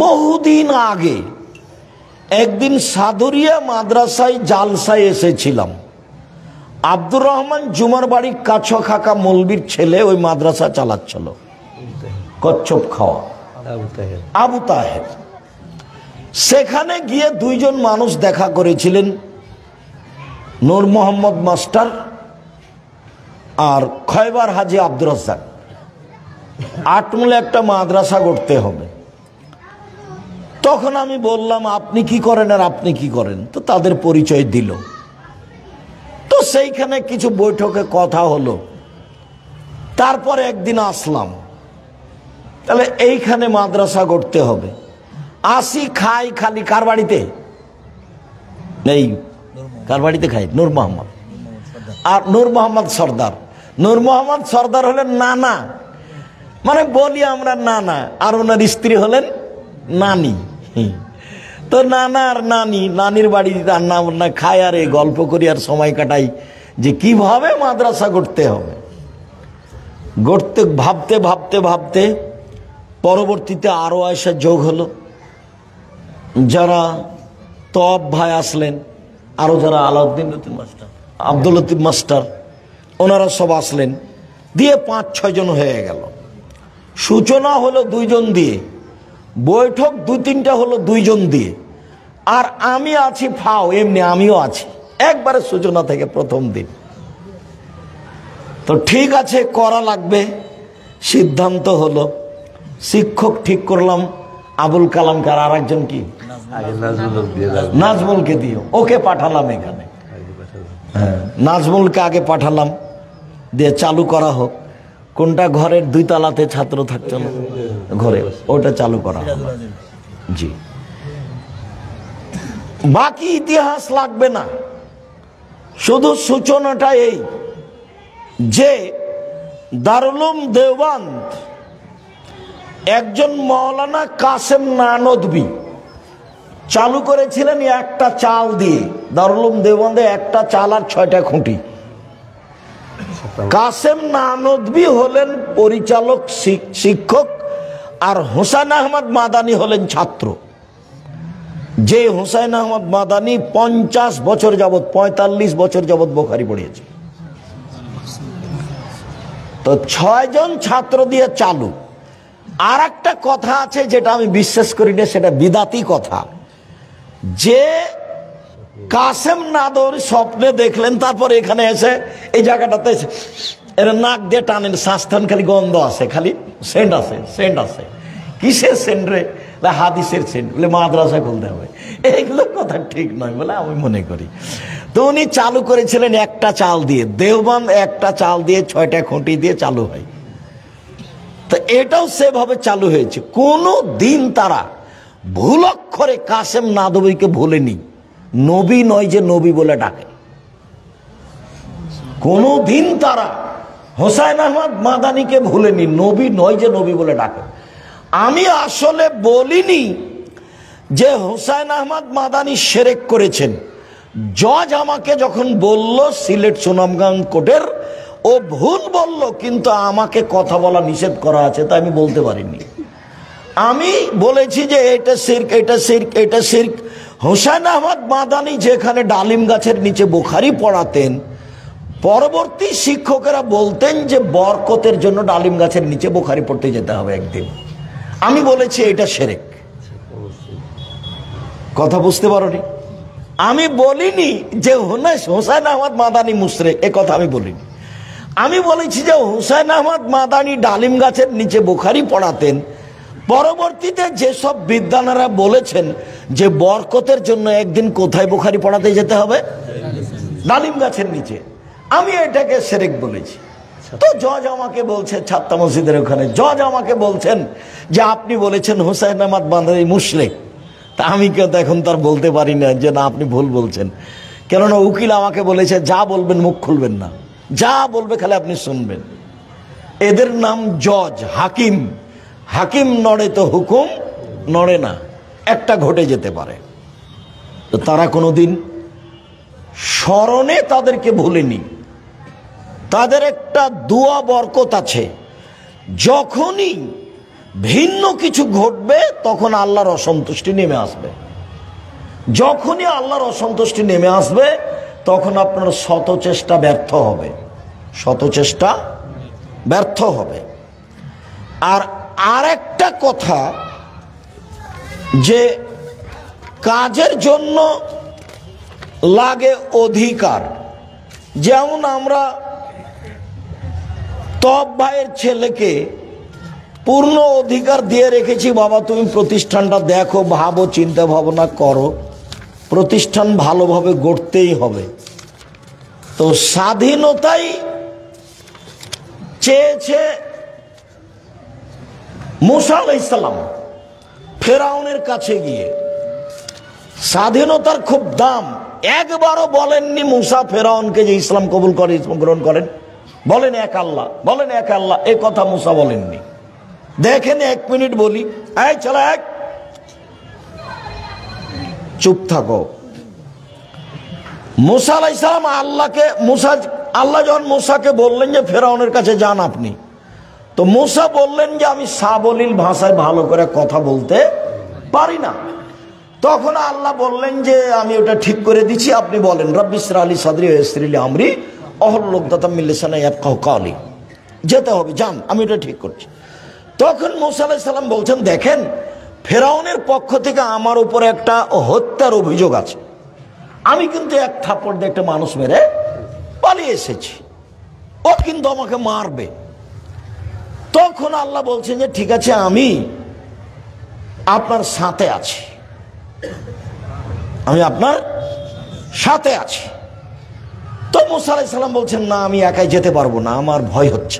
বহুদিন আগে একদিন সাদুরিয়া মাদ্রাসায় জালসায় এসেছিলাম। আব্দুর রহমান জুমার বাড়ির কাছ খাকা মৌলবীর ছেলে ওই মাদ্রাসা চালাচ্ছিল, কচ্ছপ খাওয়া আবু তাহের। সেখানে গিয়ে দুইজন মানুষ দেখা করেছিলেন, নূর মোহাম্মদ মাস্টার আর খয়বার হাজি আব্দুর রাজ্জাক। আটমূলে একটা মাদ্রাসা করতে হবে। তখন আমি বললাম, আপনি কি করেন আর আপনি কি করেন? তো তাদের পরিচয় দিল। তো সেইখানে কিছু বৈঠকে কথা হলো। তারপরে একদিন আসলাম, তাহলে এইখানে মাদ্রাসা করতে হবে। আসি, খাই, খালি কার বাড়িতে? এই কার বাড়িতে খাই? নূর মোহাম্মদ। আর নূর মোহাম্মদ সর্দার। নূর মোহাম্মদ সর্দার হলেন নানা, মানে বলি আমরা নানা, আর ওনার স্ত্রী হলেন নানি। তো নানা আর নানি, নানির বাড়ি রান্না বান্না খাই আর এই গল্প করি আর সময় কাটাই যে কিভাবে মাদ্রাসা করতে হবে। গড়তে ভাবতে ভাবতে ভাবতে পরবর্তীতে আরো আয়সা যোগ হলো। যারা তব ভাই আসলেন, আরো যারা আলাউদ্দিন লতিফ মাস্টার, আব্দুল লতিফ মাস্টার, ওনারা সব আসলেন, দিয়ে 5-6 জন হয়ে গেল। সূচনা হলো 2 জন দিয়ে, বৈঠক 2-3টা হলো 2 জন দিয়ে, আর আমি আছি ফাও, এমনি আমিও আছি একবারে সূচনা থেকে প্রথম দিন। তো ঠিক আছে, করা লাগবে। সিদ্ধান্ত হলো, শিক্ষক ঠিক করলাম আবুল কালামকে, আর আরেকজন কি নাজমুলকে দিও, ওকে পাঠালাম এখানে। হ্যাঁ, নাজমুলকে আগে পাঠালাম, দিয়ে চালু করা হোক। কোনটা? ঘরের 2 তলাতে ছাত্র থাকতো না, ঘরে, ওটা চালু করা হবে। জি, বাকি ইতিহাস লাগবে না, শুধু সূচনাটা এই যে দারুল উলুম দেওবন্দ একজন মাওলানা কাসেম নানদবী চালু করেছিলেন একটা চাল দিয়ে। দারুল উলুম দেওবন্দে একটা চাল আর 6টা খুঁটি। কাসেম নানদবী হলেন পরিচালক, শিক্ষক, আর হোসেন আহমদ মাদানী হলেন ছাত্র। যে হুসাইন আহমদ মাদানী 50 বছর যাবৎ 45 বছর যাবৎ বুখারী পড়িয়েছে, তো 6 জন ছাত্র দিয়ে চালু। আর একটা কথা আছে যেটা আমি বিশ্বাস করি না, সেটা বিদাতি কথা, যে কাসেম নাদর স্বপ্নে দেখলেন, তারপর এখানে এসে এই জায়গাটাতে এর নাক দিয়ে টানেন, শ্বাসটান, খালি গন্ধ আছে, খালি সেন্ট আছে, সেন্ট আছে। কিসের সেন্ট রে? হাদিসের সেন্ট। বলে মাদ্রাসা খুলতে হবে। এইগুলো কথা ঠিক নয় বলে আমি মনে করি। তো উনি চালু করেছিলেন একটা চাল দিয়ে, দেওবন্দ একটা চাল দিয়ে 6টা খুঁটি দিয়ে চালু হয়। তো এটাও সেভাবে চালু হয়েছে। কোনো দিন তারা ভুল অক্ষরে কাসেম নাদবীকে ভুলেনি, নবী নয় যে নবী বলে ডাকে। কোনো দিন তারা হুসাইন আহমদ মাদানীকে ভুলেনি, নবী নয় যে নবী বলে ডাকে। আমি আসলে বলিনি যে হুসাইন আহমদ মাদানী শিরক করেছেন। জজ আমাকে যখন বলল সিলেট সুনামগঞ্জ কোর্টের, ও ভুল বলল, কিন্তু আমাকে কথা বলা নিষেধ করা আছে, তাই আমি বলতে পারিনি। আমি বলেছি যে এটা শিরক, এটা শিরক, এটা শিরক। হুসাইন আহমদ মাদানী যেখানে ডালিম গাছের নিচে বুখারী পড়াতেন, পরবর্তী শিক্ষকেরা বলতেন যে বরকতের জন্য ডালিম গাছের নিচে বুখারী পড়তে যেতে হবে একদিন। আমি বলেছি এটা শিরক। কথা বুঝতে পারোনি? আমি বলিনি যে হুসাইন আহমদ মাদানী মুশরিক, এ কথা আমি বলিনি। আমি বলেছি যে হুসাইন আহমদ মাদানী ডালিম গাছের নিচে বুখারী পড়াতেন, পরবর্তীতে যেসব বিদ্বানেরা বলেছেন যে বরকতের জন্য একদিন কোথায় বুখারী পড়াতে যেতে হবে? ডালিম গাছের নিচে। আমি এটাকে শিরক বলেছি। তো জজ আমাকে বলছে, ছাত্র মসজিদের ওখানে জজ আমাকে বলছেন যে আপনি বলেছেন হুসাইন আহমদ মাদানী মুশরিক। তা আমি কিন্তু এখন তার বলতে পারি না যে না, আপনি ভুল বলছেন। কেননা উকিল আমাকে বলেছে যা বলবেন মুখ খুলবেন না, যা বলবে খালি আপনি শুনবেন। এদের নাম জজ, হাকিম। হাকিম নড়ে তো হুকুম নড়ে না, একটা ঘটে যেতে পারে। তো তারা কোনোদিন স্মরণে তাদেরকে ভুলেনি। তাদের একটা দুয়া বরকত আছে, যখনই ভিন্ন কিছু ঘটবে তখন আল্লাহর অসন্তুষ্টি নেমে আসবে। যখনই আল্লাহর অসন্তুষ্টি নেমে আসবে তখন আপনার শত চেষ্টা ব্যর্থ হবে, শত চেষ্টা ব্যর্থ হবে। আর একটা কথা, যে কাজের জন্য লাগে অধিকার। যেমন আমরা তব ভাইয়ের ছেলেকে পূর্ণ অধিকার দিয়ে রেখেছি, বাবা তুমি প্রতিষ্ঠানটা দেখো, ভাবো, চিন্তা ভাবনা করো, প্রতিষ্ঠান ভালোভাবে গড়তেই হবে। তো স্বাধীনতাই চেয়েছে মুসা আলাইহিস সালাম ফেরাউনের কাছে গিয়ে। স্বাধীনতার খুব দাম। একবারও বলেননি মুসা ফেরাউনকে যে ইসলাম কবুল করে, ইসলাম গ্রহণ করেন, বলেন এক আল্লাহ, বলেন এক আল্লাহ, এ কথা মুসা বলেননি। দেখেন 1 মিনিট বলি, এই চলো এক, চুপ থাকো। মুসা আলাইহিস সালাম আল্লাহ যখন মুসাকে বললেন যে ফেরাউনের কাছে যান আপনি, তো মুসা বললেন যে আমি সাবলীল ভাষায় ভালো করে কথা বলতে পারি না। তখন আল্লাহ বললেন যে আমি ওটা ঠিক করে দিচ্ছি, আপনি বলেন রব্বি ইশরাহ লি সাদরি ওয়া ইয়াসসির লি আমরি ওয়াহলুল উকদাতাম মিন লিসানি ইয়াফকাহু কাওলি। যেতে হবে, যান, আমি ওটা ঠিক করছি। তখন মুসা আলাইহিস সালাম বলছেন, দেখেন ফেরাউনের পক্ষ থেকে আমার উপরে একটা হত্যার অভিযোগ আছে, আমি কিন্তু এক থাপ্পড় দিয়ে একটা মানুষ মেরে পালিয়ে এসেছি, ও কিন্তু আমাকে মারবে। তখন আল্লাহ বলছেন যে ঠিক আছে, আমি আপনার সাথে আছি, আমি আপনার সাথে আছি। তো মুসা আলাইহিস সালাম বলছেন না, আমি একাই যেতে পারবো না, আমার ভয় হচ্ছে।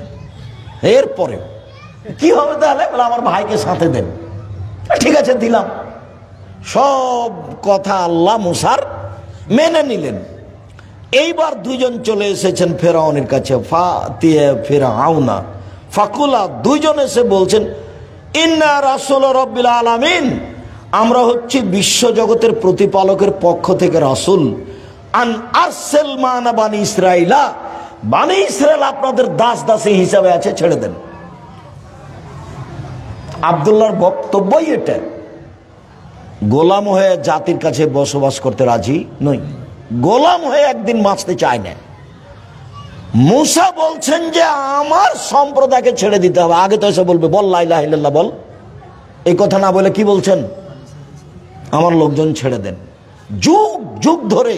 এরপরে কি হবে তাহলে? বলে আমার ভাইকে সাথে দেন। ঠিক আছে, দিলাম। সব কথা আল্লাহ মুসার মেনে নিলেন। এইবার দুজন চলে এসেছেন ফেরাউনের কাছে, ফিরআউনা ফাকুলা, দুইজন এসে বলছেন ইন্না রাসূল রাব্বিল আলামিন, আমরা হচ্ছি বিশ্বজগতের প্রতিপালকের পক্ষ থেকে রাসূল, আন আরসিল মানা বানি ইসরাইলা, বানি ইসরাইল আপনাদের দাস দাসী হিসাবে আছে, ছেড়ে দেন। আব্দুল্লাহর বক্তব্যই এটা। গোলাম হয়ে জাতির কাছে বসবাস করতে রাজি নই, গোলাম হয়ে একদিন বাঁচতে চায় না। মুসা বলছেন যে আমার সম্প্রদায়কে ছেড়ে দিতে হবে। আগে তো এসে বলবে বল লা ইলাহা ইল্লাল্লাহ বল, এই কথা না বলে কি বলছেন, আমার লোকজন ছেড়ে দেন। যুগ যুগ ধরে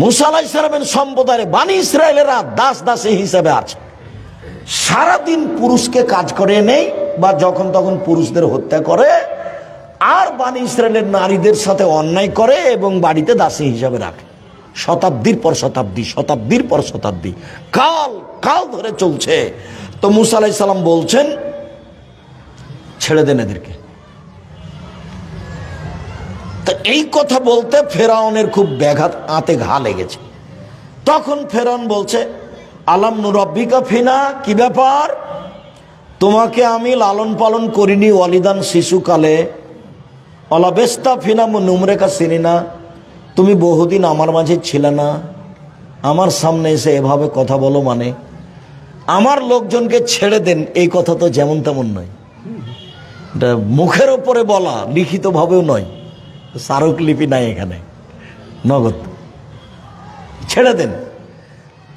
মুসা আলাইহিস সালামের সম্প্রদায়ের বানি ইসরায়েলেরা দাস দাসী হিসেবে আছে। সারাদিন পুরুষকে কাজ করে নেই বা যখন তখন পুরুষদের হত্যা করে, আর বানি ইসরায়েলের নারীদের সাথে অন্যায় করে এবং বাড়িতে দাসী হিসাবে রাখে। শতাব্দীর পর শতাব্দী, শতাব্দীর পর শতাব্দী, কাল কাল ধরে চলছে। তো মুসা আলাইহিস সালাম বলছেন ছেড়ে দেন এদেরকে। তো এই কথা বলতে ফেরাউনের খুব ব্যাঘাত, আতে ঘা লেগেছে। তখন ফেরাউন বলছে আলাম নুরাব্বিকা ফিনা, কি ব্যাপার, তোমাকে আমি লালন পালন করিনি ওয়ালিদান শিশুকালে, অলাবেস্তা ফিনা নুমরেকা সিনিনা, তুমি বহুদিন আমার মাঝে ছিলে না, আমার সামনে এসে এভাবে কথা বলো, মানে আমার লোকজনকে ছেড়ে দেন, এই কথা তো যেমন তেমন নয়, এটা মুখের ওপরে বলা, লিখিত ভাবেও নয়, স্মারকলিপি নাই এখানে, নগদ ছেড়ে দেন।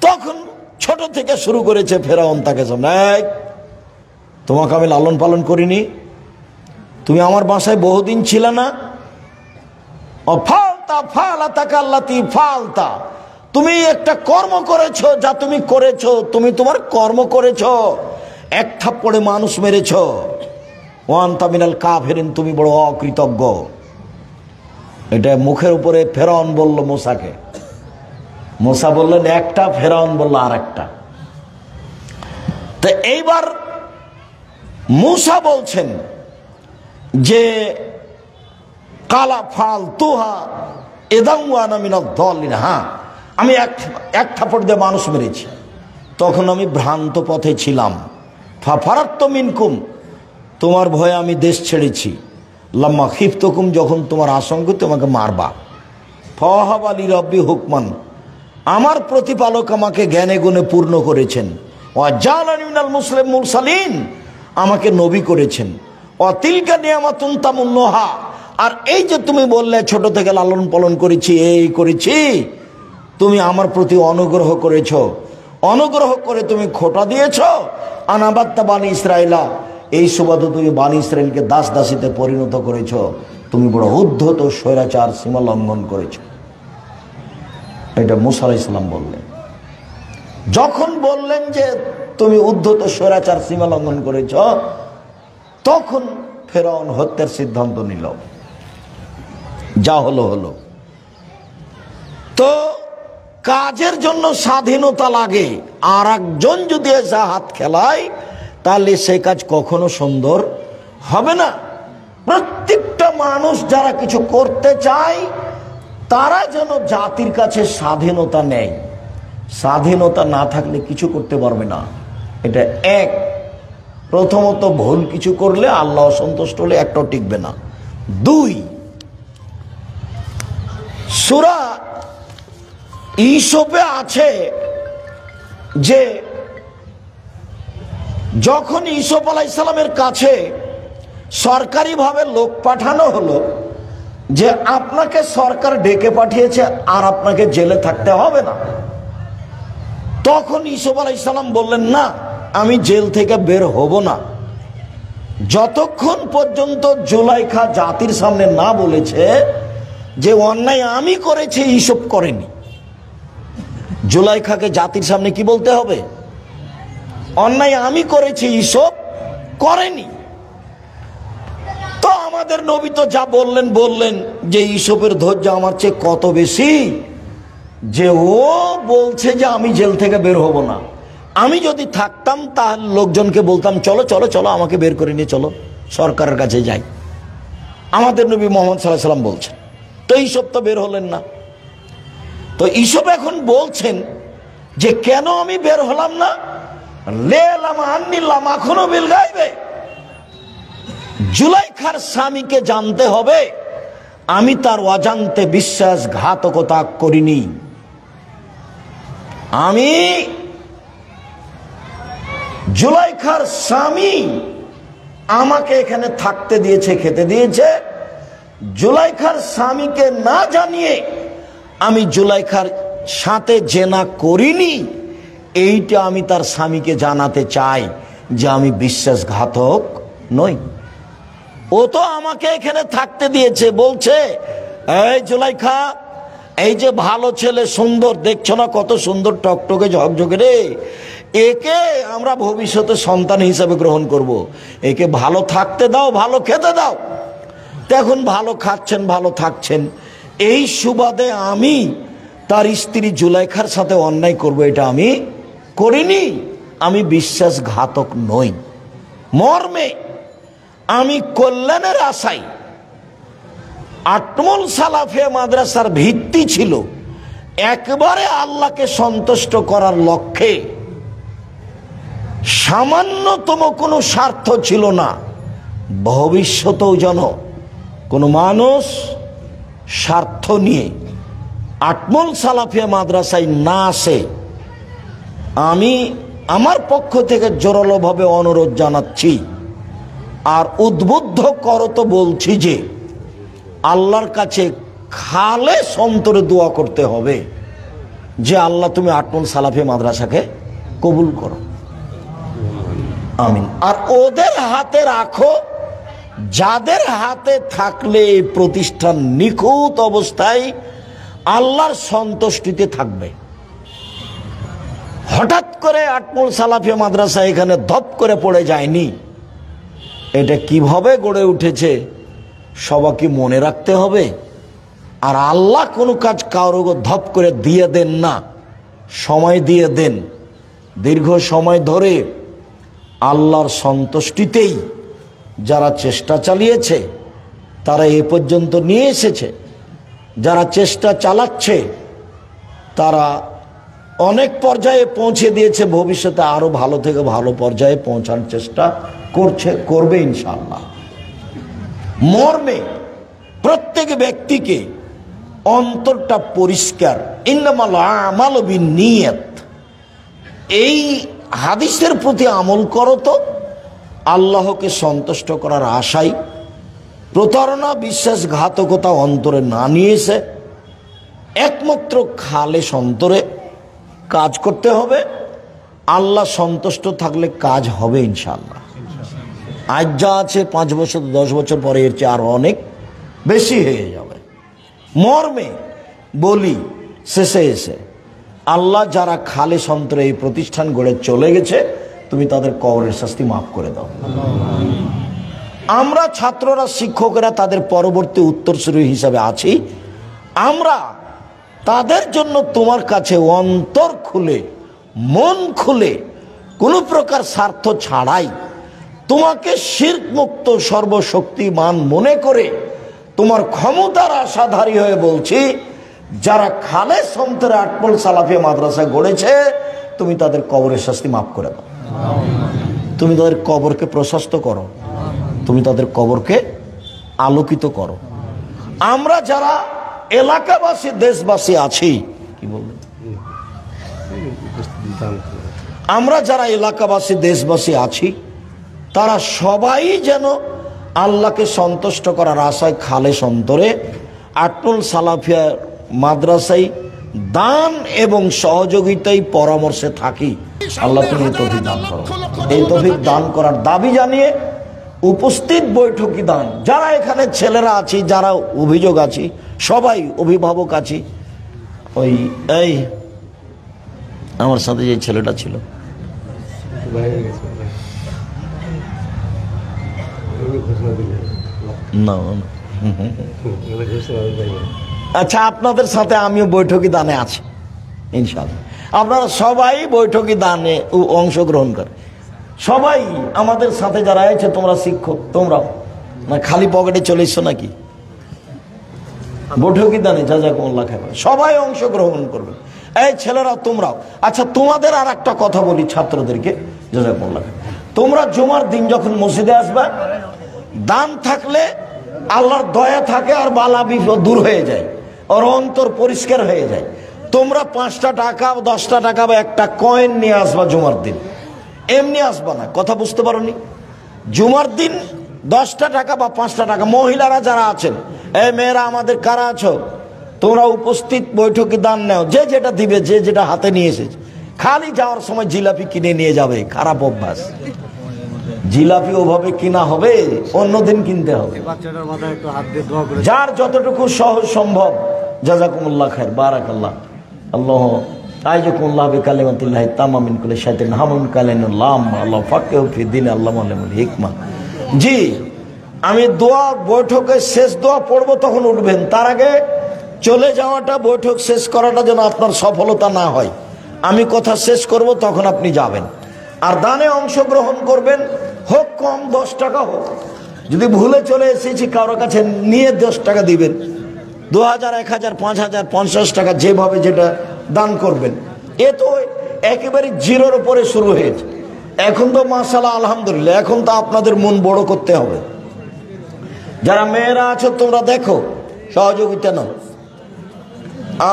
তখন ছোট থেকে শুরু করেছে ফেরাউন তাকে সামনে, তোমাকে আমি লালন পালন করিনি, তুমি আমার বাসায় বহুদিন ছিলে না, ফালতা, তুমি একটা কর্ম করেছো, যা তুমি করেছো, তুমি তোমার কর্ম করেছো, এক থাপ্পড়ে মানুষ মেরেছো, ওয়ান্তা মিনাল কাফিরিন, তুমি বড় অকৃতজ্ঞ। এটা মুখের উপরে ফেরাউন বলল মুসাকে। মুসা বললেন একটা, ফেরাউন বলল আর একটা। তো এইবার মুসা বলছেন যে কালা ফাল তুহা এদাউয়ানা মিনাদ দাল্লিন, হ্যাঁ আমি এক থাপ্পড় দিয়ে মানুষ মেরেছি, তখন আমি ভ্রান্ত পথে ছিলাম। ফারাত্তু মিনকুম, তোমার ভয়ে আমি দেশ ছেড়েছি। লাম্মা খিফতুকুম, যখন তোমার আশঙ্কা তোমাকে মারবা। ফাওয়াহাব লি রাব্বি হুকমান, আমার প্রতিপালক আমাকে জ্ঞানে গুণে পূর্ণ করেছেন। ওয়া জালানি মিনাল মুরসালিন, আমাকে নবী করেছেন। ওয়া তিলকা নিয়ামাতুন তামুন্নুহা, আর এই যে তুমি বললে ছোট থেকে লালন পালন করেছি, এই করেছি, তুমি আমার প্রতি অনুগ্রহ করেছ, অনুগ্রহ করে তুমি খোটা দিয়েছ। আনাবাত্তা বানি ইসরাইলা, এই সুবাদে তুমি বানি ইসরাইলকে দাস দাসীতে পরিণত করেছ, তুমি বড় উদ্ধত স্বৈরাচার সীমা লঙ্ঘন করেছ। এটা মুসা আলাইহিস সালাম বললেন। যখন বললেন যে তুমি উদ্ধত স্বৈরাচার সীমা লঙ্ঘন করেছ, তখন ফেরাউন হত্যার সিদ্ধান্ত নিল। যা হলো হলো। তো কাজের জন্য স্বাধীনতা লাগে, আর একজন যদি এসে হাত খেলায় তাহলে সেই কাজ কখনো সুন্দর হবে না। প্রত্যেকটা মানুষ যারা কিছু করতে চায় তারা যেন জাতির কাছে স্বাধীনতা নেয়। স্বাধীনতা না থাকলে কিছু করতে পারবে না। এটা এক। প্রথমত ভুল কিছু করলে আল্লাহ অসন্তুষ্ট হলে একটাও টিকবে না। দুই, সূরা ইউসুফে আছে যে যখন ইউসুফ আলাইহিস সালামের কাছে সরকারিভাবে লোক পাঠানো হলো যে আপনাকে সরকার ডেকে পাঠিয়েছে আর আপনাকে জেলে থাকতে হবে না, তখন ইউসুফ আলাইহিস সালাম বললেন না, আমি জেল থেকে বের হব না যতক্ষণ পর্যন্ত জুলাইখা জাতির সামনে না বলেছে যে অন্যায় আমি করেছি, ইউসুফ করেনি। জুলাইখাকে জাতির সামনে কি বলতে হবে? অন্যায় আমি করেছি, ইউসুফ করেনি। তো আমাদের নবী তো যা বললেন বললেন যে ইউসুফের ধৈর্য আমার চেয়ে কত বেশি, যে ও বলছে যে আমি জেল থেকে বের হব না। আমি যদি থাকতাম তাহলে লোকজনকে বলতাম চলো চলো চলো আমাকে বের করে নিয়ে চলো, সরকারের কাছে যাই। আমাদের নবী মুহাম্মদ সাল্লাল্লাহু আলাইহি ওয়াসাল্লাম বলছেন। তো ইউসুফ তো বের হলেন না। তো ইউসুফ এখন বলছেন যে কেন আমি বের হলাম না? জুলাইখার স্বামীকে জানতে হবে আমি তার অজান্তে বিশ্বাসঘাতকতা করিনি। আমি জুলাইখার স্বামী আমাকে এখানে থাকতে দিয়েছে, খেতে দিয়েছে, জুলাইখার স্বামীকে না জানিয়ে আমি জুলাইখার সাথে জেনা করিনি, এইটা আমি তার স্বামীকে জানাতে চাই যে আমি বিশ্বাসঘাতক নই। ও তো আমাকে এখানে থাকতে দিয়েছে, বলছে এই জুলাইখা, এই যে ভালো ছেলে, সুন্দর, দেখছো না কত সুন্দর টকটকে ঝকঝকে রে, একে আমরা ভবিষ্যতে সন্তান হিসাবে গ্রহণ করব, একে ভালো থাকতে দাও, ভালো খেতে দাও। এখন ভালো খাচ্ছেন, ভালো থাকছেন, এই সুবাদে আমি তার স্ত্রী জুলাইখার সাথে অন্যায় করব, এটা আমি করিনি। আমি বিশ্বাসঘাতক নই। মর্মে আমি কল্যাণের আশায়, আটমল সালাফিয়া মাদ্রাসার ভিত্তি ছিল একবারে আল্লাহকে সন্তুষ্ট করার লক্ষ্যে, সামান্যতম কোনো স্বার্থ ছিল না ভবিষ্যতেও যেন কোনো মানুষ স্বার্থ নিয়ে আটমল সালাফিয়া মাদ্রাসায় না আসে। আমি আমার পক্ষ থেকে জোরালোভাবে অনুরোধ জানাচ্ছি আর উদ্বুদ্ধ করত বলছি যে আল্লাহর কাছে খালেস অন্তরে দোয়া করতে হবে যে আল্লাহ তুমি আটমল সালাফিয়া মাদ্রাসাকে কবুল করো, আমিন। আর ওদের হাতে রাখো যাদের হাতে থাকলে এই প্রতিষ্ঠান নিখুঁত অবস্থায় আল্লাহর সন্তুষ্টিতে থাকবে। হঠাৎ করে আটমল সালাফিয়া মাদ্রাসা এখানে ধপ করে পড়ে যায়নি, এটা কিভাবে গড়ে উঠেছে সবাইকে মনে রাখতে হবে। আর আল্লাহ কোনো কাজ কারো ধপ করে দিয়ে দেন না, সময় দিয়ে দেন। দীর্ঘ সময় ধরে আল্লাহর সন্তুষ্টিতেই যারা চেষ্টা চালিয়েছে তারা এ পর্যন্ত নিয়ে এসেছে, যারা চেষ্টা চালাচ্ছে তারা অনেক পর্যায়ে পৌঁছে দিয়েছে, ভবিষ্যতে আরো ভালো থেকে ভালো পর্যায়ে পৌঁছানোর চেষ্টা করবে ইনশাআল্লাহ। মর্মে প্রত্যেক ব্যক্তিকে অন্তরটা পরিষ্কার, ইন্নামাল আমালু বিন্নিয়াত, এই হাদিসের প্রতি আমল করো তো আল্লাহকে সন্তুষ্ট করার আশায় প্রতারণা, বিশ্বাসঘাতকতা অন্তরে না নিয়ে এসে একমাত্র খালেস অন্তরে কাজ করতে হবে। আল্লাহ সন্তুষ্ট থাকলে কাজ হবে ইনশাআল্লাহ। আজ যা আছে 5 বছর 10 বছর পরে এর চেয়ে আরো অনেক বেশি হয়ে যাবে। মর্মে বলি শেষে এসে, আল্লাহ যারা খালেস অন্তরে এই প্রতিষ্ঠান গড়ে চলে গেছে তুমি তাদের কবরের শাস্তি মাফ করে দাও। আমরা ছাত্ররা, শিক্ষকেরা তাদের পরবর্তী উত্তরসূরি হিসাবে আছি। আমরা তাদের জন্য তোমার কাছে অন্তর খুলে, মন খুলে, কোনো প্রকার স্বার্থ ছাড়াই তোমাকে শিরক মুক্ত সর্বশক্তিমান মনে করে তোমার ক্ষমতার আশাধারী হয়ে বলছি, যারা খালেস অন্তরে আটমল সালাফিয়া মাদ্রাসা গড়েছে তুমি তাদের কবরের শাস্তি মাফ করে দাও। তুমি তাদের কবরকে প্রশস্ত করো, তুমি তাদের কবরকে আলোকিত করো। আমরা যারা এলাকাবাসী, দেশবাসী আছি, কি বলবেন, আমরা যারা এলাকাবাসী, দেশবাসী আছি, তারা সবাই যেন আল্লাহকে সন্তুষ্ট করার আশায় খালেস অন্তরে আটমল সালাফিয়া মাদ্রাসায় দান এবং সহযোগিতায় পরামর্শে থাকি। আল্লাহ তুমি এই তৌফিক দান করো। এই তৌফিক দান করার দাবি জানিয়ে উপস্থিত বৈঠকি দান, যারা এখানে ছেলেরা আছি, যারা অভিযোগ আছি, সবাই অভিভাবক আছি, ওই এই আমার সাথে যে ছেলেটা ছিল না, আচ্ছা, আপনাদের সাথে আমিও বৈঠকি দানে আছি ইনশাআল্লাহ। আপনারা সবাই বৈঠকি দানে অংশগ্রহণ করে, সবাই আমাদের সাথে যারা আছে, তোমরা শিক্ষক, তোমরাও না খালি পকেটে চলে এসছো নাকি? বৈঠকি দানে জাযাকুমুল্লাহ খায়র, সবাই অংশগ্রহণ করবে। এই ছেলেরা তোমরাও। আচ্ছা, তোমাদের আর একটা কথা বলি ছাত্রদেরকে, জাযাকুমুল্লাহ খায়র, তোমরা জুমার দিন যখন মসজিদে আসবে, দান থাকলে আল্লাহর দয়া থাকে আর বালা বিপদ দূর হয়ে যায়, ওর অন্তর পরিষ্কার হয়ে যায়। তোমরা 5টা টাকা, 10টা টাকা বা একটা কয়েন নিয়ে আসবা জুমার দিন, এমনি আসবা না। কথা বুঝতে পারোনি? জুমার দিন 10টা টাকা বা 5টা টাকা, মহিলারা যারা আছেন এই মেয়েরা আমাদের কারা আছো, তোমরা উপস্থিত বৈঠকে দান নাও, যে যেটা দিবে, যে যেটা হাতে নিয়ে এসেছে। খালি যাওয়ার সময় জিলাপি কিনে নিয়ে যাবে, খারাপ অভ্যাস। জিলাপি ওভাবে কিনা হবে, অন্যদিন কিনতে হবে। যার যতটুকু সহজ সম্ভব। জাযাকুমুল্লাহ খায়র, বারাকাল্লাহ, আল্লাহ আইজাকুমুল্লাহ বিকালিমাতিল্লাহি তাম্মা মিন কুল্লি শাইতানিন হামুন কালাইনুল্লাহ আল্লাহ ফাক্কিহু ফিদ্দীন আল্লাহ আলিমুল হিকমা। জি, আমি দোয়া বৈঠকে শেষ দোয়া পড়বো, তখন উঠবেন। তার আগে চলে যাওয়াটা, বৈঠক শেষ করাটা যেন আপনার সফলতা না হয়। আমি কথা শেষ করব, তখন আপনি যাবেন। আর দানে অংশগ্রহণ করবেন, হোক কম 10 টাকা হোক। যদি ভুলে চলে এসেছি কারোর কাছে, নিয়ে 10 টাকা দিবেন। 2000, 1000, 5000, 50 টাকা, যেভাবে যেটা দান করবেন। এ তো একেবারে জিরোর উপরে শুরু হয়েছে। এখন তো মাশাআল্লাহ আলহামদুলিল্লাহ, এখন তো আপনাদের মন বড় করতে হবে। যারা মেয়েরা আছো তোমরা দেখো, সহযোগিতা নাও।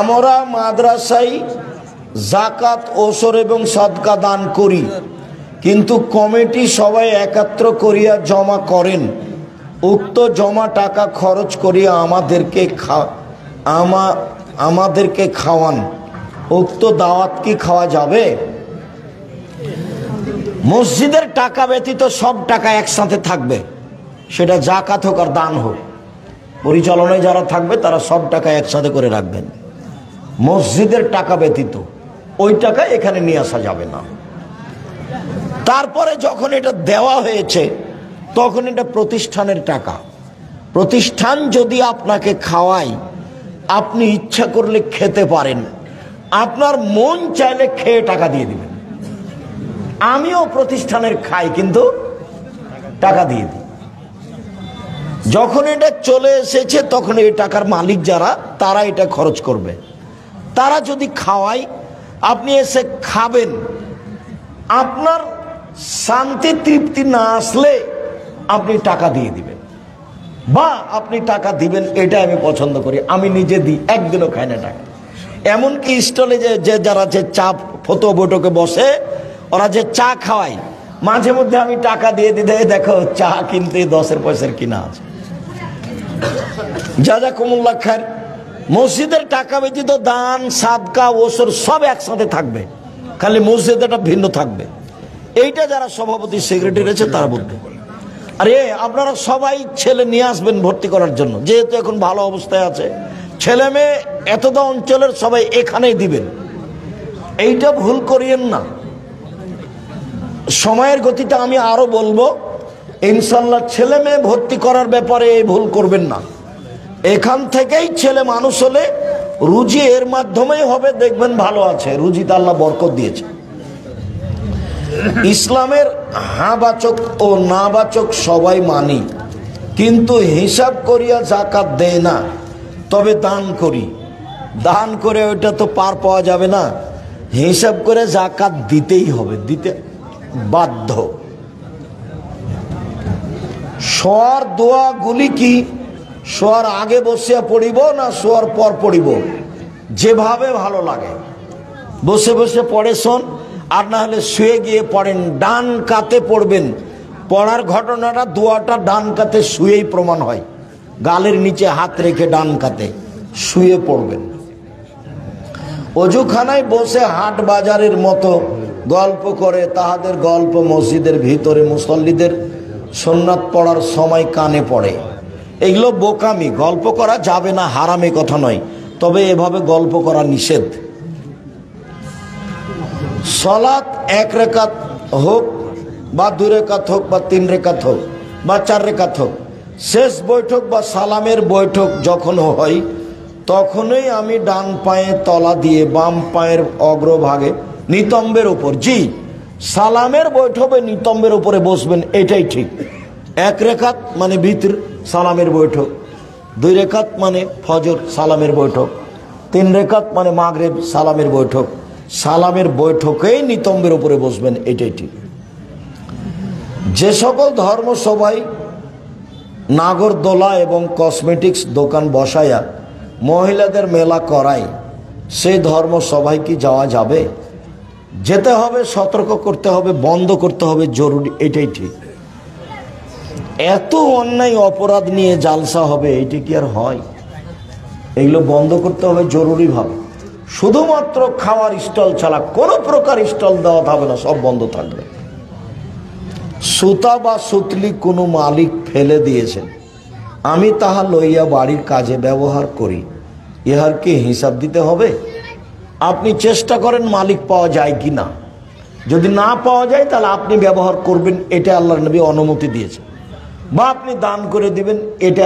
আমরা মাদ্রাসায় যাকাত, ওসর এবং সদকা দান করি, কিন্তু কমিটি সবাই একত্র করিয়া জমা করেন। উক্ত জমা টাকা খরচ করিয়া আমাদেরকে খাওয়ান। উক্ত দাওয়াত কি খাওয়া যাবে? মসজিদের টাকা ব্যতীত সব টাকা একসাথে থাকবে, সেটা যাকাত হোক আর দান হোক। পরিচালনায় যারা থাকবে তারা সব টাকা একসাথে করে রাখবেন। মসজিদের টাকা ব্যতীত ওই টাকা এখানে নিয়ে আসা যাবে না। তারপরে যখন এটা দেওয়া হয়েছে, তখন এটা প্রতিষ্ঠানের টাকা। প্রতিষ্ঠান যদি আপনাকে খাওয়ায়, আপনি ইচ্ছা করলে খেতে পারেন, আপনার মন চাইলে খেয়ে টাকা দিয়ে দিবেন। আমিও প্রতিষ্ঠানের খাই, কিন্তু টাকা দিয়ে দিই। যখন এটা চলে এসেছে, তখন এই টাকার মালিক যারা, তারা এটা খরচ করবে। তারা যদি খাওয়ায়, আপনি এসে খাবেন। আপনার শান্তি তৃপ্তি না আসলে আপনি টাকা দিয়ে দিবেন, বা আপনি টাকা দিবেন, এটা আমি পছন্দ করি। আমি নিজে দিই, একদিনও খাই না টাকা। এমনকি স্টলে যে যারা যে চা ফতো বৈঠকে বসে, ওরা যে চা খাওয়ায়, মাঝে মধ্যে আমি টাকা দিয়ে দিতে, দেখো চা কিনতে 10 পয়সার কিনা আছে। জাযাকুমুল্লাহ খায়র। মসজিদের টাকা ব্যতীত দান, সাদকা, ওসর সব একসাথে থাকবে, খালি মসজিদটা ভিন্ন থাকবে। এইটা যারা সভাপতি, সেক্রেটারি আছে তারা বলবে। আরে আপনারা সবাই ছেলে নিয়ে আসবেন ভর্তি করার জন্য, যেহেতু এখন ভালো অবস্থায় আছে। ছেলে মেয়ে এতটা অঞ্চলের সবাই এখানেই দিবেন, এইটা ভুল করিয়েন না। সময়ের গতিতে আমি আরো বলবো, ইনশাল্লাহ ছেলে মেয়ে ভর্তি করার ব্যাপারে এই ভুল করবেন না। এখান থেকেই ছেলে মানুষ হলে রুজি এর মাধ্যমেই হবে, দেখবেন ভালো আছে, রুজিতে আল্লাহ বরকত দিয়েছে। ইসলামের হাবাচক ও নাবাচক সবাই মানি, কিন্তু হিসাব করিয়া যাকাত দেয় না, তবে দান করি। দান করে ওইটা তো পার পাওয়া যাবে না, হিসাব করে যাকাত দিতেই হবে, দিতে বাধ্য। শোয়ার দোয়াগুলি কি শোয়ার আগে বসিয়া পড়িব না শোয়ার পর পড়িব? যেভাবে ভালো লাগে বসে বসে পড়ে শোন, আর না হলে শুয়ে গিয়ে পড়েন। ডান কাতে পড়বেন। পড়ার ঘটনাটা, দোয়াটা ডান কাতে শুয়েই প্রমাণ হয়। গালের নিচে হাত রেখে ডান কাতে শুয়ে পড়বেন। অজুখানায় বসে হাট বাজারের মতো গল্প করে তাহাদের গল্প মসজিদের ভিতরে মুসল্লিদের সুন্নাত পড়ার সময় কানে পড়ে। এগুলো বোকামি, গল্প করা যাবে না, হারামে কথা নয়, তবে এভাবে গল্প করা নিষেধ। সালাত 1 রাকাত হোক বা 2 রাকাত হোক বা 3 রাকাত হোক বা 4 রাকাত হোক, শেষ বৈঠক বা সালামের বৈঠক যখন হয়, তখনই আমি ডান পায়ে তলা দিয়ে বাম পায়ের অগ্রভাগে নিতম্বের উপর, জি সালামের বৈঠকে নিতম্বের উপরে বসবেন, এটাই ঠিক। 1 রাকাত মানে ভিতর সালামের বৈঠক, 2 রাকাত মানে ফজর সালামের বৈঠক, 3 রাকাত মানে মাগরিব সালামের বৈঠক। সালামের বৈঠকেই নিতম্বের উপরে বসবেন, এটাই ঠিক। যে সকল ধর্ম সভায় নাগরদোলা এবং কসমেটিক্স দোকান বসায়া মহিলাদের মেলা করায়, সেই ধর্ম সভায় কি যাওয়া যাবে? যেতে হবে, সতর্ক করতে হবে, বন্ধ করতে হবে, জরুরি, এটাই ঠিক। এত অন্যায় অপরাধ নিয়ে জালসা হবে, এটা কি আর হয়? এগুলো বন্ধ করতে হবে জরুরিভাবে। শুধুমাত্র খাওয়ার স্টল ছাড়া কোনো প্রকার স্টল দেওয়া হবে না, সব বন্ধ থাকবে। সুতা বা সুতলি কোনো মালিক ফেলে দিয়েছেন, আমি তাহা লইয়া বাড়ির কাজে ব্যবহার করি, ইহার কি হিসাব দিতে হবে? আপনি চেষ্টা করেন মালিক পাওয়া যায় কি না, যদি না পাওয়া যায় তাহলে আপনি ব্যবহার করবেন, এটা আল্লাহর নবী অনুমতি দিয়েছেন, বা আপনি দান করে দিবেন, এটা